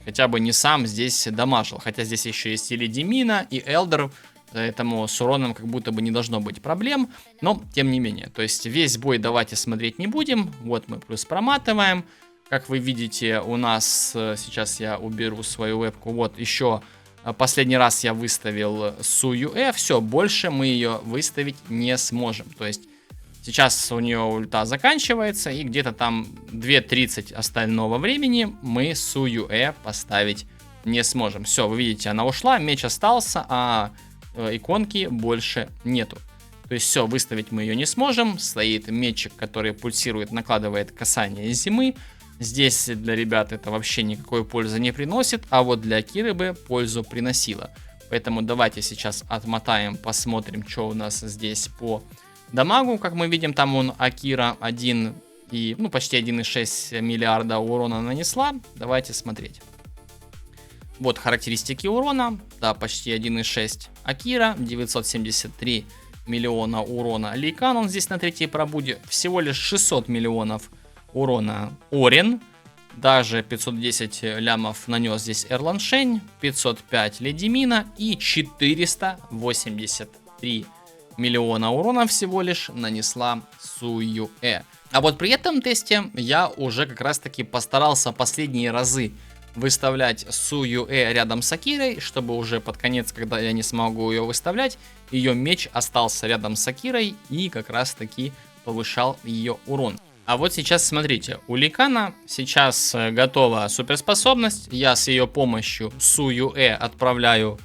S1: хотя бы не сам здесь дамажил. Хотя здесь еще есть и Леди Мина, и Элдер. Поэтому с уроном как будто бы не должно быть проблем. Но, тем не менее. То есть весь бой давайте смотреть не будем. Вот мы плюс проматываем. Как вы видите, у нас... Сейчас я уберу свою вебку. Вот еще последний раз я выставил Суюэ. Все, больше мы ее выставить не сможем. То есть сейчас у нее ульта заканчивается, и где-то там 2:30 остального времени мы Суюэ поставить не сможем. Все, вы видите, она ушла, меч остался, а иконки больше нету. То есть все, выставить мы ее не сможем. Стоит мечик, который пульсирует, накладывает касание зимы. Здесь для ребят это вообще никакой пользы не приносит, а вот для Киры бы пользу приносило. Поэтому давайте сейчас отмотаем, посмотрим, что у нас здесь по дамагу. Как мы видим, там он Акира 1 и, ну, почти 1,6 миллиарда урона нанесла. Давайте смотреть. Вот характеристики урона. Да, почти 1,6 Акира, 973 миллиона урона Лейкан, он здесь на 3-й пробуде. Всего лишь 600 миллионов урона Орен. Даже 510 лямов нанес здесь Эрланшень, 505 Леди Мина и 483 миллиона урона всего лишь нанесла Суюэ. А вот при этом тесте я уже как раз таки постарался последние разы выставлять Суюэ рядом с Акирой, чтобы уже под конец, когда я не смогу ее выставлять, ее меч остался рядом с Акирой и как раз таки повышал ее урон. А вот сейчас смотрите, у Лейкана сейчас готова суперспособность, я с ее помощью Суюэ отправляю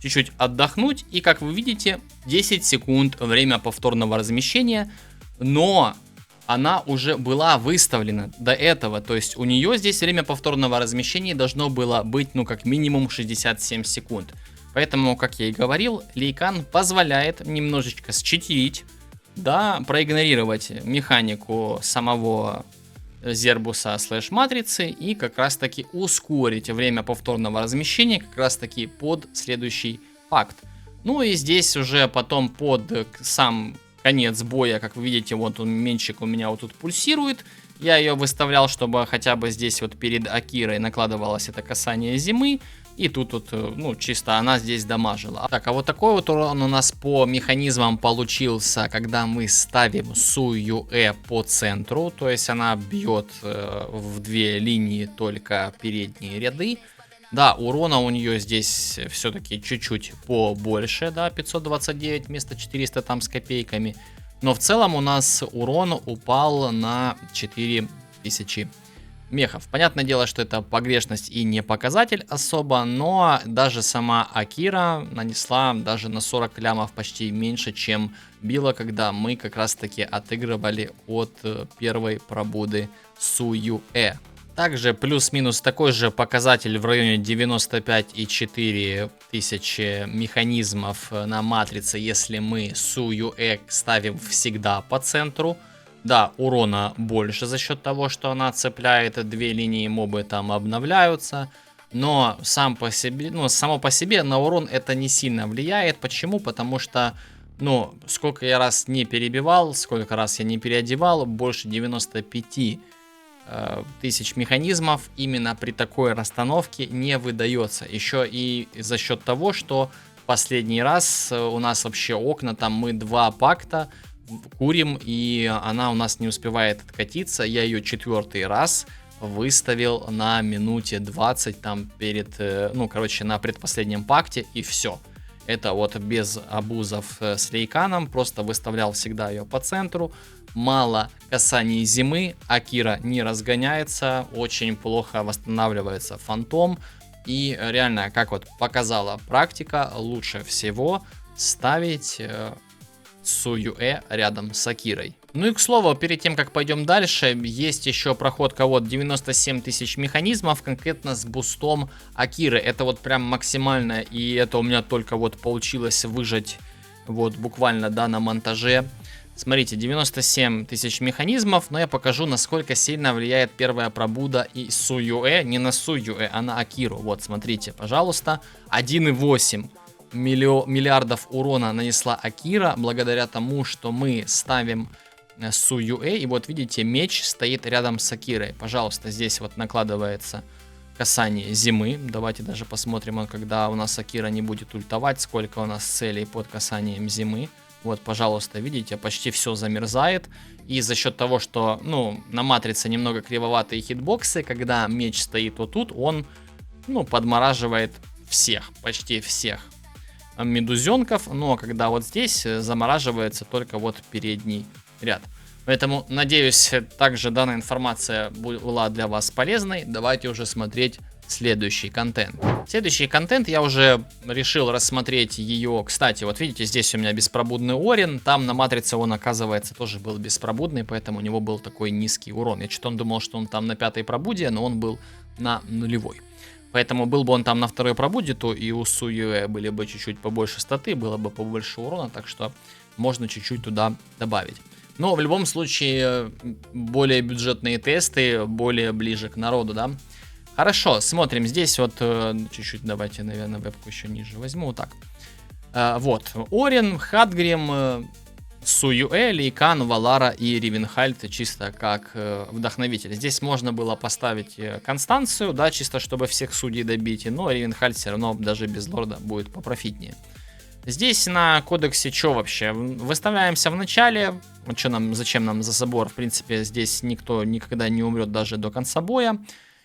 S1: чуть-чуть отдохнуть, и как вы видите, 10 секунд время повторного размещения, но она уже была выставлена до этого, то есть у нее здесь время повторного размещения должно было быть, ну, как минимум 67 секунд. Поэтому, как я и говорил, Лейкан позволяет немножечко считерить, да, проигнорировать механику самого Зербуса слэш матрицы и как раз таки ускорить время повторного размещения как раз таки под следующий факт. Ну и здесь уже потом под сам конец боя, как вы видите, вот он, менчик у меня вот тут пульсирует. Я ее выставлял, чтобы хотя бы здесь вот перед Акирой накладывалось это касание зимы. И тут вот, ну, чисто она здесь дамажила. Так, а вот такой вот урон у нас по механизмам получился, когда мы ставим Суюэ по центру. То есть она бьет в две линии только передние ряды. Да, урона у нее здесь все-таки чуть-чуть побольше, да, 529 вместо 400 там с копейками. Но в целом у нас урон упал на 4000 мехов. Понятное дело, что это погрешность и не показатель особо, но даже сама Акира нанесла даже на 40 лямов почти меньше, чем била, когда мы как раз таки отыгрывали от первой пробуды Суюэ. Также плюс-минус такой же показатель в районе 95,4 тысячи механизмов на матрице, если мы Суюэ ставим всегда по центру. Да, урона больше за счет того, что она цепляет две линии, мобы там обновляются. Но само по себе на урон это не сильно влияет. Почему? Потому что, ну, сколько я раз не перебивал, сколько раз я не переодевал, больше 95 тысяч механизмов именно при такой расстановке не выдается. Еще и за счет того, что последний раз у нас вообще окна, там мы 2 пакта курим, и она у нас не успевает откатиться. Я ее 4-й раз выставил на минуте 20 там перед, ну, короче, на предпоследнем пакте, и все. Это вот без абузов с Лейканом, просто выставлял всегда ее по центру. Мало касаний зимы, Акира не разгоняется, очень плохо восстанавливается фантом. И реально, как вот показала практика, лучше всего ставить Суюэ рядом с Акирой. Ну и к слову, перед тем как пойдем дальше, есть еще проходка вот 97 тысяч механизмов, конкретно с бустом Акиры. Это вот прям максимально, и это у меня только вот получилось выжать вот буквально, да, на монтаже. Смотрите, 97 тысяч механизмов, но я покажу, насколько сильно влияет первая пробуда и Суюэ, не на Суюэ, а на Акиру. Вот, смотрите, пожалуйста, 1,8 миллиардов урона нанесла Акира, благодаря тому, что мы ставим Суюэ, и вот видите, меч стоит рядом с Акирой. Пожалуйста, здесь вот накладывается касание зимы. Давайте даже посмотрим, когда у нас Акира не будет ультовать, сколько у нас целей под касанием зимы. Вот, пожалуйста, видите, почти все замерзает. И за счет того, что, ну, на матрице немного кривоватые хитбоксы, когда меч стоит вот тут, он, ну, подмораживает всех, почти всех медузенков. Но когда вот здесь замораживается только вот передний ряд. Поэтому, надеюсь, также данная информация была для вас полезной. Давайте уже смотреть следующий контент. Следующий контент я уже решил рассмотреть ее. Кстати, вот видите, здесь у меня беспробудный Орин. Там на матрице он, оказывается, тоже был беспробудный, поэтому у него был такой низкий урон. Я что-то думал, что он там на 5-й пробуде, но он был на 0-й. Поэтому был бы он там на 2-й пробуде, то и у Суюэ были бы чуть-чуть побольше статы, было бы побольше урона, так что можно чуть-чуть туда добавить. Но в любом случае, более бюджетные тесты, более ближе к народу, да. Хорошо, смотрим. Здесь вот чуть-чуть давайте, наверное, вебку еще ниже возьму. Вот так. Вот. Орин, Хатгрим, Суюэ, Лейкан, Валара и Ривенхальд чисто как вдохновитель. Здесь можно было поставить Констанцию, да, чисто чтобы всех судей добить. Но Ривенхальд все равно даже без лорда будет попрофитнее. Здесь на кодексе что вообще? Выставляемся в начале. Что нам, зачем нам за собор? В принципе, здесь никто никогда не умрет даже до конца боя.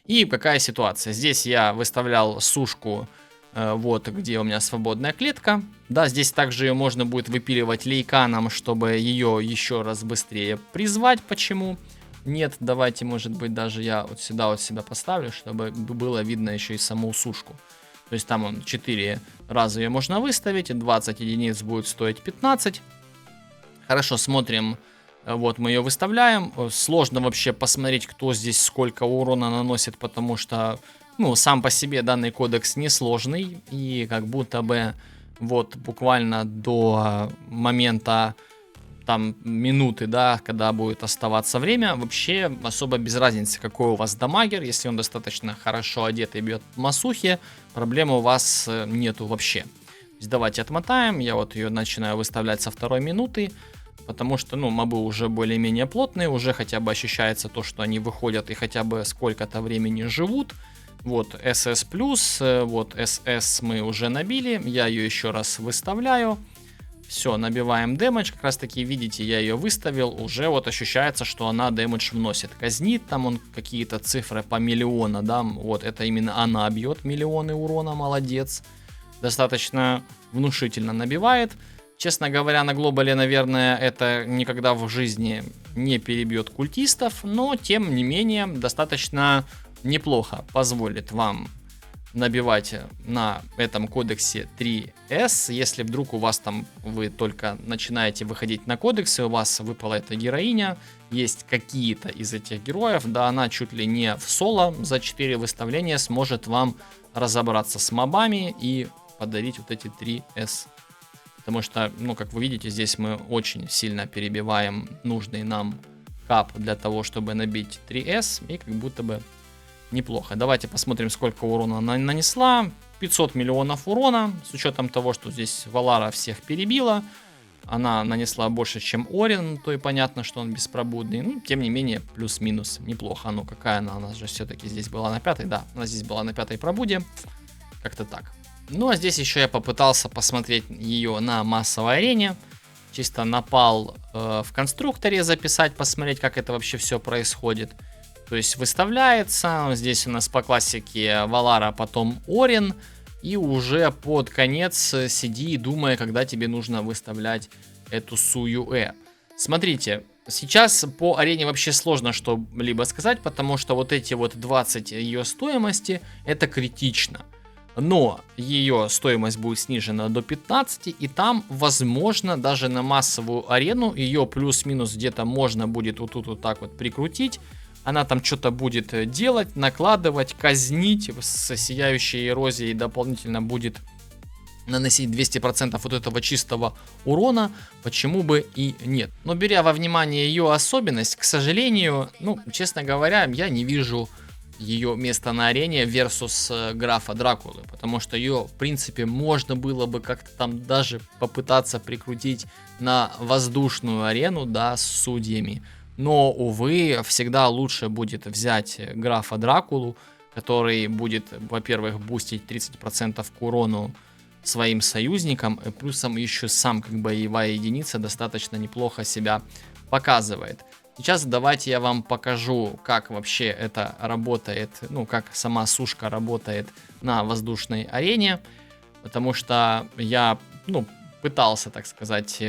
S1: И какая ситуация? Здесь я выставлял сушку, вот где у меня свободная клетка. Да, здесь также ее можно будет выпиливать лейканом, чтобы ее еще раз быстрее призвать. Почему? Нет, давайте, может быть, даже я вот сюда поставлю, чтобы было видно еще и саму сушку. То есть там он 4 раза ее можно выставить, 20 единиц будет стоить 15. Хорошо, смотрим. Вот мы ее выставляем. Сложно вообще посмотреть, кто здесь сколько урона наносит, потому что, ну, сам по себе данный кодекс несложный. И как будто бы вот буквально до момента там минуты, да, когда будет оставаться время, вообще особо без разницы, какой у вас дамагер. Если он достаточно хорошо одет и бьет масухи, проблемы у вас нету вообще. Давайте отмотаем. Я вот ее начинаю выставлять со 2-й минуты. потому что, ну, мобы уже более-менее плотные, уже хотя бы ощущается то, что они выходят и хотя бы сколько-то времени живут. Вот SS+, вот SS мы уже набили, я ее еще раз выставляю. Все, набиваем дэмэдж, как раз таки видите, я ее выставил, уже вот ощущается, что она дэмэдж вносит. Казнит там он какие-то цифры по миллиона, да, вот это именно она бьет миллионы урона, молодец. Достаточно внушительно набивает. Честно говоря, на глобале, наверное, это никогда в жизни не перебьет культистов, но тем не менее достаточно неплохо позволит вам набивать на этом кодексе 3S. Если вдруг у вас там, вы только начинаете выходить на кодексы, у вас выпала эта героиня, есть какие-то из этих героев, да, она чуть ли не в соло за 4 выставления сможет вам разобраться с мобами и подарить вот эти 3S. Потому что, ну, как вы видите, здесь мы очень сильно перебиваем нужный нам кап для того, чтобы набить 3S, и как будто бы неплохо. Давайте посмотрим, сколько урона она нанесла. 500 миллионов урона, с учетом того, что здесь Валара всех перебила. Она нанесла больше, чем Орин, то и понятно, что он беспробудный. Ну, тем не менее, плюс-минус неплохо. Ну, какая она? Она же все-таки здесь была на 5-й, да. Она здесь была на 5-й пробуде. Как-то так. Ну, а здесь еще я попытался посмотреть ее на массовой арене. Чисто напал в конструкторе записать, посмотреть, как это вообще все происходит. То есть выставляется, здесь у нас по классике Валара, потом Орин. И уже под конец сиди и думай, когда тебе нужно выставлять эту Суюэ. Смотрите, сейчас по арене вообще сложно что-либо сказать, потому что вот эти вот 20 ее стоимости, это критично. Но ее стоимость будет снижена до 15, и там, возможно, даже на массовую арену ее плюс-минус где-то можно будет вот тут вот так вот прикрутить. Она там что-то будет делать, накладывать, казнить с сияющей эрозией, дополнительно будет наносить 200% вот этого чистого урона, почему бы и нет. Но беря во внимание ее особенность, к сожалению, ну, честно говоря, я не вижу ее место на арене versus графа Дракулы, потому что ее, в принципе, можно было бы как-то там даже попытаться прикрутить на воздушную арену, да, с судьями. Но, увы, всегда лучше будет взять графа Дракулу, который будет, во-первых, бустить 30% к урону своим союзникам, и плюсом еще сам, как боевая единица, достаточно неплохо себя показывает. Сейчас давайте я вам покажу, как вообще это работает, ну, как сама сушка работает на воздушной арене, потому что я, ну, пытался, так сказать,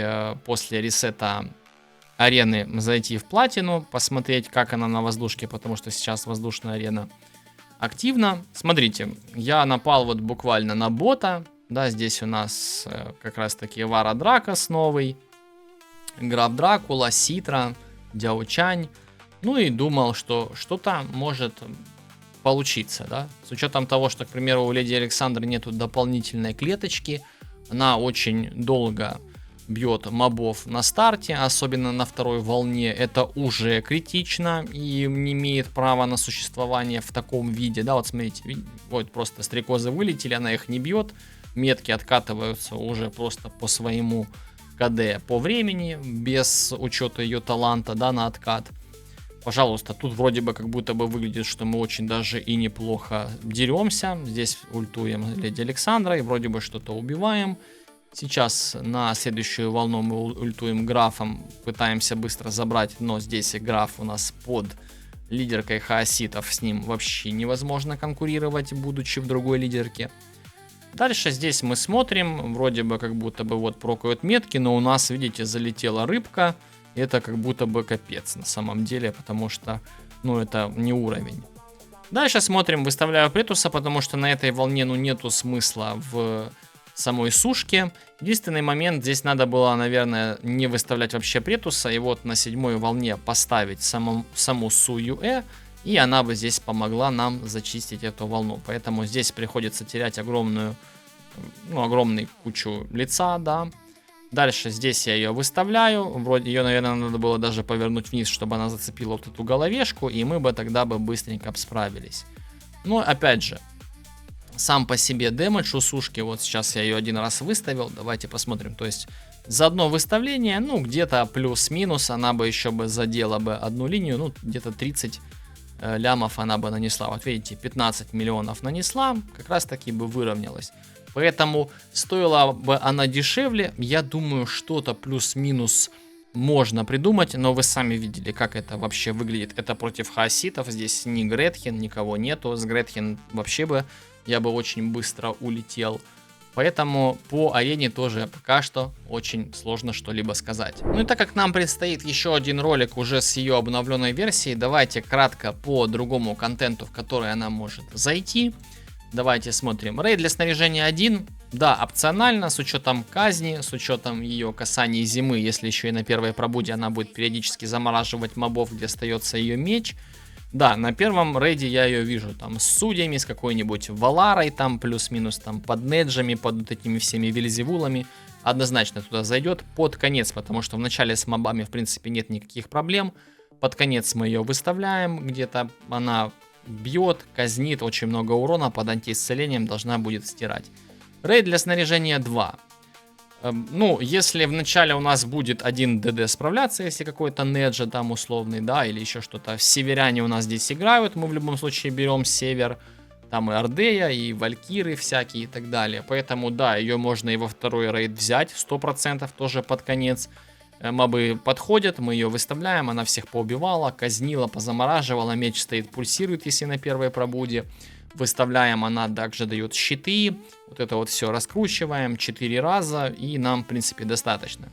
S1: после ресета арены зайти в платину, посмотреть, как она на воздушке, потому что сейчас воздушная арена активна. Смотрите, я напал вот буквально на бота, да, здесь у нас как раз таки Вара Дракос новый, граф Дракула, Ситра, Дяучань, ну и думал, что что-то может получиться, да, с учетом того, что, к примеру, у Леди Александры нету дополнительной клеточки, она очень долго бьет мобов на старте, особенно на второй волне, это уже критично и не имеет права на существование в таком виде, да, вот смотрите, вот просто стрекозы вылетели, она их не бьет, метки откатываются уже просто по своему КД по времени, без учета ее таланта, да, на откат. Пожалуйста, тут вроде бы как будто бы выглядит, что мы очень даже и неплохо деремся. Здесь ультуем Леди Александра и вроде бы что-то убиваем. Сейчас на следующую волну мы ультуем графом, пытаемся быстро забрать, но здесь и граф у нас под лидеркой хаоситов, с ним вообще невозможно конкурировать, будучи в другой лидерке. Дальше здесь мы смотрим, вроде бы как будто бы вот прокают метки, но у нас, видите, залетела рыбка. Это как будто бы капец на самом деле, потому что, ну, это не уровень. Дальше смотрим, выставляю Претуса, потому что на этой волне, ну, нету смысла в самой сушке. Единственный момент, здесь надо было, наверное, не выставлять вообще Претуса, и вот на 7-й волне поставить саму Суюэ, и она бы здесь помогла нам зачистить эту волну. Поэтому здесь приходится терять огромную кучу лица, да. Дальше здесь я ее выставляю. Вроде ее, наверное, надо было даже повернуть вниз, чтобы она зацепила вот эту головешку, и мы бы тогда бы быстренько справились. Но опять же, сам по себе дэмэдж у сушки, вот сейчас я ее один раз выставил, давайте посмотрим. То есть За одно выставление, ну, где-то плюс-минус, она бы еще бы задела бы одну линию, ну, где-то 30 лямов она бы нанесла. Вот видите, 15 миллионов нанесла, как раз таки бы выровнялась. Поэтому стоила бы она дешевле, я думаю, что-то плюс-минус можно придумать, но вы сами видели, как это вообще выглядит. Это против хаоситов, здесь ни Гретхен, никого нету. С Гретхен вообще бы я бы очень быстро улетел. Поэтому по арене тоже пока что очень сложно что-либо сказать. Ну и так как нам предстоит еще один ролик уже с ее обновленной версией, давайте кратко по другому контенту, в который она может зайти. Давайте смотрим. Рейд для снаряжения 1. Да, опционально, с учетом казни, с учетом ее касаний зимы, если еще и на первой пробуде она будет периодически замораживать мобов, где остается ее меч. Да, на первом рейде я ее вижу там с судьями, с какой-нибудь Валарой, там плюс-минус там под неджами, под вот этими всеми вельзевулами. Однозначно туда зайдет под конец, потому что в начале с мобами в принципе нет никаких проблем. Под конец мы ее выставляем, где-то она бьет, казнит, очень много урона, под антиисцелением должна будет стирать. Рейд для снаряжения 2. Ну, если в начале у нас будет один ДД справляться, если какой-то неджа там условный, да, или еще что-то. Северяне у нас здесь играют, мы в любом случае берем север. Там и Ордея, и Валькиры всякие и так далее. Поэтому, да, ее можно и во второй рейд взять, 100% тоже под конец. Мобы подходят, мы ее выставляем, она всех поубивала, казнила, позамораживала, меч стоит, пульсирует, если на первой пробуде. Выставляем, она также дает щиты. Вот это вот все раскручиваем 4 раза, и нам, в принципе, достаточно.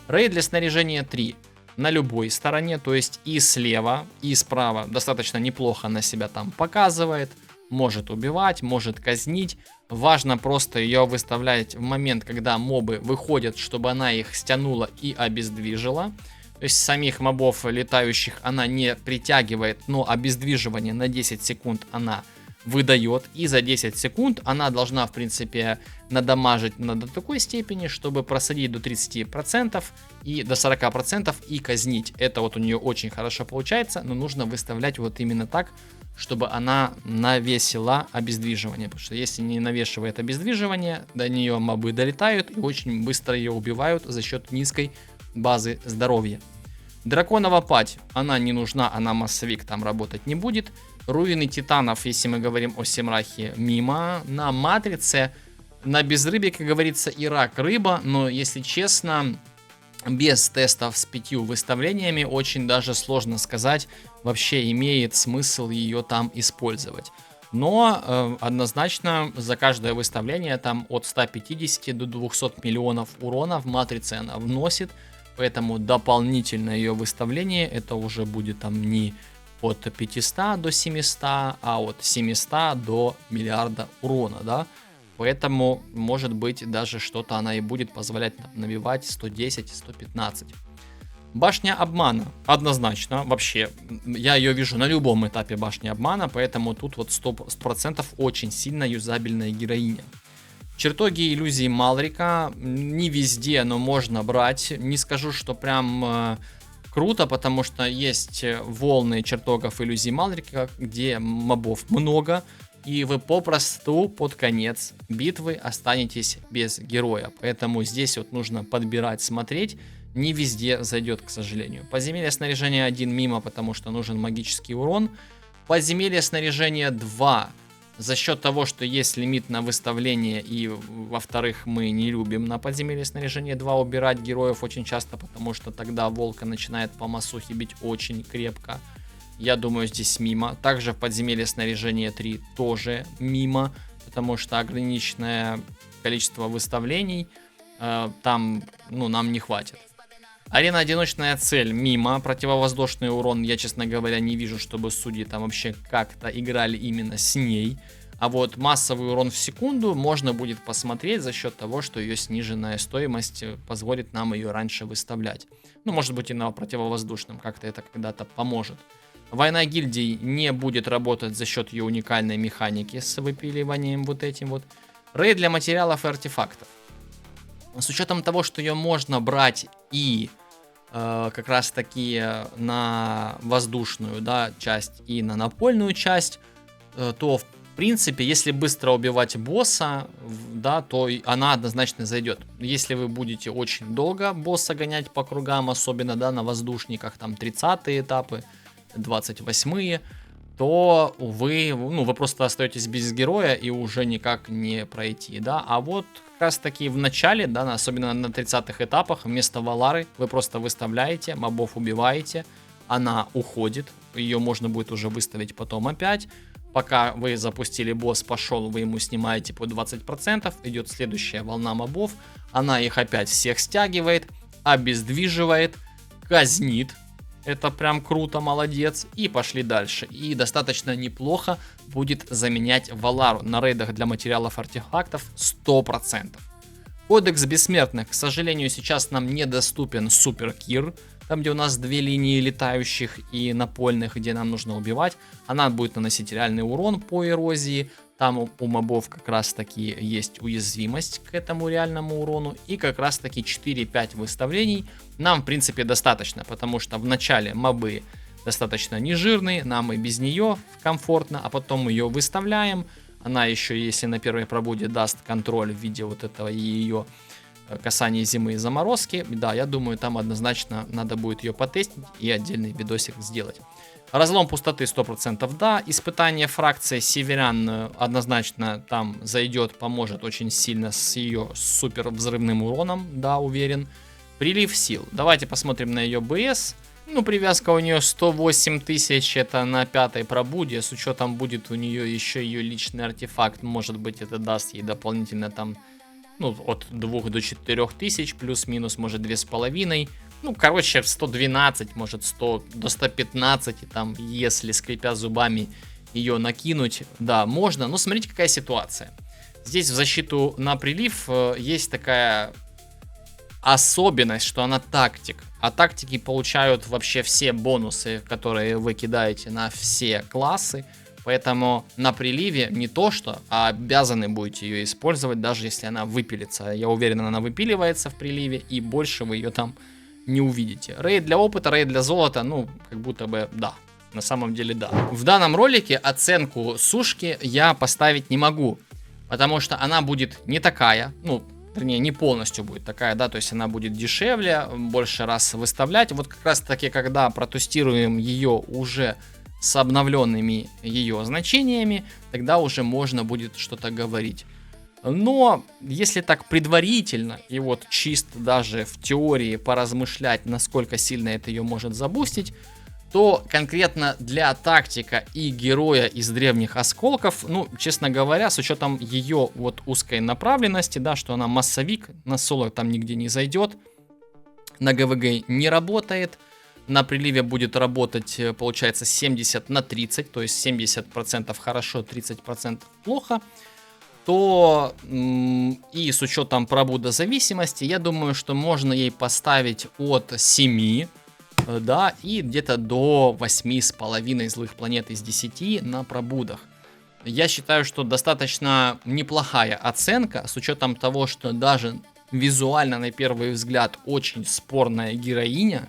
S1: Рейд для снаряжения 3. На любой стороне, то есть и слева, и справа достаточно неплохо на себя там показывает. Может убивать, может казнить. Важно просто ее выставлять в момент, когда мобы выходят, чтобы она их стянула и обездвижила. То есть самих мобов летающих она не притягивает, но обездвиживание на 10 секунд она выдает. И за 10 секунд она должна, в принципе, надамажить до такой степени, чтобы просадить до 30% и до 40% и казнить. Это вот у нее очень хорошо получается, но нужно выставлять вот именно так, чтобы она навесила обездвиживание. Потому что если не навешивает обездвиживание, до нее мобы долетают и очень быстро ее убивают за счет низкой базы здоровья. Драконова пать, она не нужна, она массовик, там работать не будет. Руины титанов, если мы говорим о Семрахе, мимо. На матрице, на безрыбье, как говорится, и рак рыба, но если честно, без тестов с 5 выставлениями очень даже сложно сказать, вообще имеет смысл ее там использовать. Но однозначно за каждое выставление там от 150 до 200 миллионов урона в матрице она вносит. Поэтому дополнительное ее выставление это уже будет там не от 500 до 700, а от 700 до миллиарда урона, да. Поэтому, может быть, даже что-то она и будет позволять набивать 110-115. Башня обмана. Однозначно, вообще, я ее вижу на любом этапе башни обмана, поэтому тут вот 100% очень сильно юзабельная героиня. Чертоги иллюзии Малрика. Не везде, но можно брать. Не скажу, что прям круто, потому что есть волны чертогов иллюзий Малрика, где мобов много. И вы попросту под конец битвы останетесь без героя. Поэтому здесь вот нужно подбирать, смотреть. Не везде зайдет, к сожалению. Подземелье снаряжения 1 мимо, потому что нужен магический урон. Подземелье снаряжения 2. За счет того, что есть лимит на выставление. И, во-вторых, мы не любим на подземелье снаряжения 2 убирать героев очень часто. Потому что тогда волка начинает по массухе бить очень крепко. Я думаю, здесь мимо. Также в подземелье снаряжения 3 тоже мимо, потому что ограниченное количество выставлений там, ну, нам не хватит. Арена одиночная цель мимо. Противовоздушный урон я, честно говоря, не вижу, чтобы судьи там вообще как-то играли именно с ней. А вот массовый урон в секунду можно будет посмотреть за счет того, что ее сниженная стоимость позволит нам ее раньше выставлять. Ну, может быть, и на противовоздушном как-то это когда-то поможет. Война гильдий не будет работать за счет ее уникальной механики с выпиливанием вот этим вот. Рейд для материалов и артефактов. С учетом того, что ее можно брать и как раз таки на воздушную, да, часть и на напольную часть, то в принципе, если быстро убивать босса, да, то она однозначно зайдет. Если вы будете очень долго босса гонять по кругам, особенно, да, на воздушниках, там 30-е этапы, 28-е, то вы просто остаетесь без героя и уже никак не пройти, да. А вот как раз таки в начале, да, особенно на 30-х этапах, вместо Валары вы просто выставляете, мобов убиваете, она уходит, ее можно будет уже выставить потом опять. Пока вы запустили босс, пошел, вы ему снимаете по 20%, идет следующая волна мобов, она их опять всех стягивает, обездвиживает, казнит. Это прям круто, молодец. И пошли дальше. И достаточно неплохо будет заменять Валару на рейдах для материалов артефактов 100%. Кодекс бессмертных, к сожалению, сейчас нам недоступен Супер Кир. Там, где у нас две линии летающих и напольных, где нам нужно убивать. Она будет наносить реальный урон по эрозии. Там у мобов как раз таки есть уязвимость к этому реальному урону. И как раз таки 4-5 выставлений нам в принципе достаточно. Потому что в начале мобы достаточно нежирные, нам и без нее комфортно. А потом мы ее выставляем. Она еще, если на первой пробуде, даст контроль в виде вот этого ее касания зимы и заморозки. Да, я думаю, там однозначно надо будет ее потестить и отдельный видосик сделать. Разлом пустоты 100% да. Испытание фракции северян однозначно там зайдет, поможет очень сильно с ее супер взрывным уроном, да, уверен. Прилив сил. Давайте посмотрим на ее БС. Ну, привязка у нее 108 тысяч, это на 5-й пробуде. С учетом будет у нее еще ее личный артефакт. Может быть, это даст ей дополнительно там, ну, от 2 до 4 тысяч, плюс-минус, может, 2,5. Ну, короче, 112, может, 100 до 115, там, если, скрипя зубами, ее накинуть, да, можно. Но смотрите, какая ситуация. Здесь в защиту на прилив есть такая особенность, что она тактик. А тактики получают вообще все бонусы, которые вы кидаете на все классы. Поэтому на приливе не то что, а обязаны будете ее использовать, даже если она выпилится. Я уверен, она выпиливается в приливе, и больше вы ее там не увидите. Рейд для опыта, рейд для золота, ну, как будто бы да. На самом деле да. В данном ролике оценку сушки я поставить не могу, потому что она будет не такая, ну, вернее, не полностью будет такая, да, то есть она будет дешевле, больше раз выставлять. Вот как раз таки, когда протестируем ее уже с обновленными ее значениями, тогда уже можно будет что-то говорить. Но если так предварительно и вот чисто даже в теории поразмышлять, насколько сильно это ее может забустить, то конкретно для тактика и героя из древних осколков, ну, честно говоря, с учетом ее вот узкой направленности, да, что она массовик, на соло там нигде не зайдет, на ГВГ не работает, на приливе будет работать, получается, 70 на 30, то есть 70% хорошо, 30% плохо, то и с учетом пробуда зависимости, я думаю, что можно ей поставить от 7, да, и где-то до 8,5 злых планет из 10 на пробудах. Я считаю, что достаточно неплохая оценка, с учетом того, что даже визуально на первый взгляд очень спорная героиня,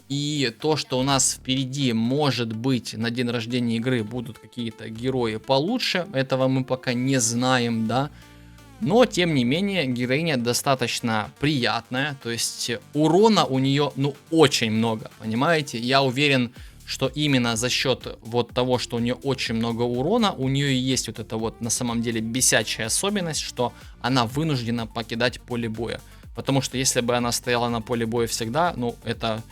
S1: и то, что у нас впереди, может быть, на день рождения игры будут какие-то герои получше, этого мы пока не знаем, да. Но, тем не менее, героиня достаточно приятная, то есть урона у нее, ну, очень много, понимаете? Я уверен, что именно за счет вот того, что у нее очень много урона, у нее и есть вот эта вот, на самом деле, бесячая особенность, что она вынуждена покидать поле боя. Потому что если бы она стояла на поле боя всегда, ну, это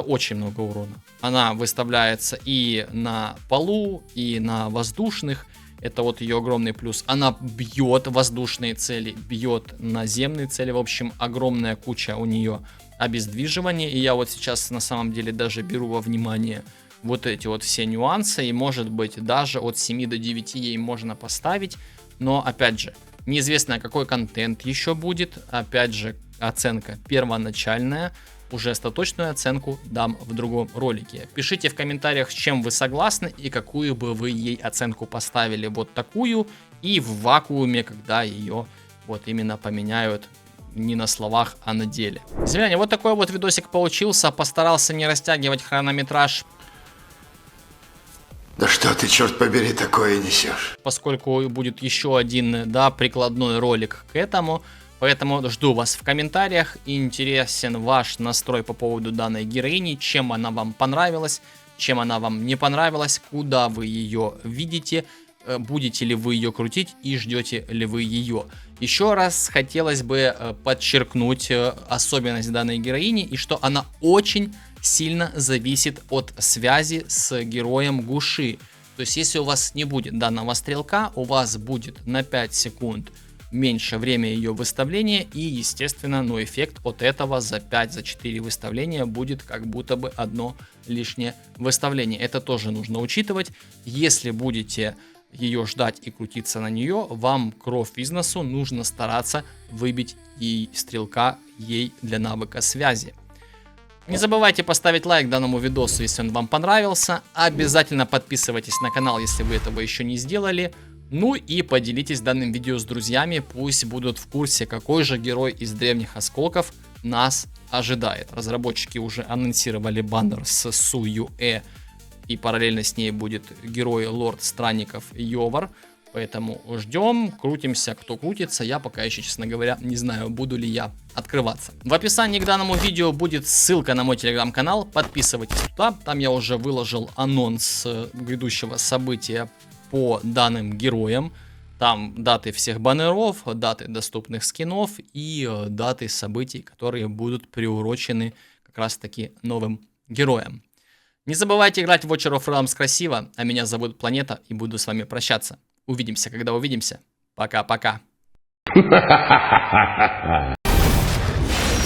S1: очень много урона. Она выставляется и на полу, и на воздушных. Это вот ее огромный плюс. Она бьет воздушные цели, бьет наземные цели. В общем, огромная куча у нее обездвиживания. И я вот сейчас на самом деле даже беру во внимание вот эти вот все нюансы. И может быть даже от 7 до 9 ей можно поставить. Но опять же, неизвестно какой контент еще будет. Опять же, оценка первоначальная. Уже остаточную оценку дам в другом ролике. Пишите в комментариях, с чем вы согласны и какую бы вы ей оценку поставили. Вот такую и в вакууме, когда ее вот именно поменяют не на словах, а на деле. Земляне, вот такой вот видосик получился. Постарался не растягивать хронометраж.
S5: Да что ты, черт побери, такое несешь?
S1: Поскольку будет еще один, да, прикладной ролик к этому. Поэтому жду вас в комментариях. Интересен ваш настрой по поводу данной героини, чем она вам понравилась, чем она вам не понравилась, куда вы ее видите, будете ли вы ее крутить и ждете ли вы ее. Еще раз хотелось бы подчеркнуть особенность данной героини, и что она очень сильно зависит от связи с героем Гуши. То есть если у вас не будет данного стрелка, у вас будет на 5 секунд меньше время ее выставления, и естественно, но эффект от этого за 5-4 выставления будет как будто бы одно лишнее выставление. Это тоже нужно учитывать. Если будете ее ждать и крутиться на нее, вам кровь из носу нужно стараться выбить ей стрелка ей для навыка связи. Не забывайте поставить лайк данному видосу, если он вам понравился. Обязательно подписывайтесь на канал, если вы этого еще не сделали. Ну и поделитесь данным видео с друзьями, пусть будут в курсе, какой же герой из древних осколков нас ожидает. Разработчики уже анонсировали баннер с Су Юэ, и параллельно с ней будет герой Лорд Странников Йовар. Поэтому ждем, крутимся, кто крутится. Я пока еще, честно говоря, не знаю, буду ли я открываться. В описании к данному видео будет ссылка на мой телеграм-канал. Подписывайтесь туда, там я уже выложил анонс грядущего события по данным героям. Там даты всех баннеров, даты доступных скинов и даты событий, которые будут приурочены как раз таки новым героям. Не забывайте играть в Watcher of Realms красиво, а меня зовут Планета, и буду с вами прощаться. Увидимся, когда увидимся. Пока-пока.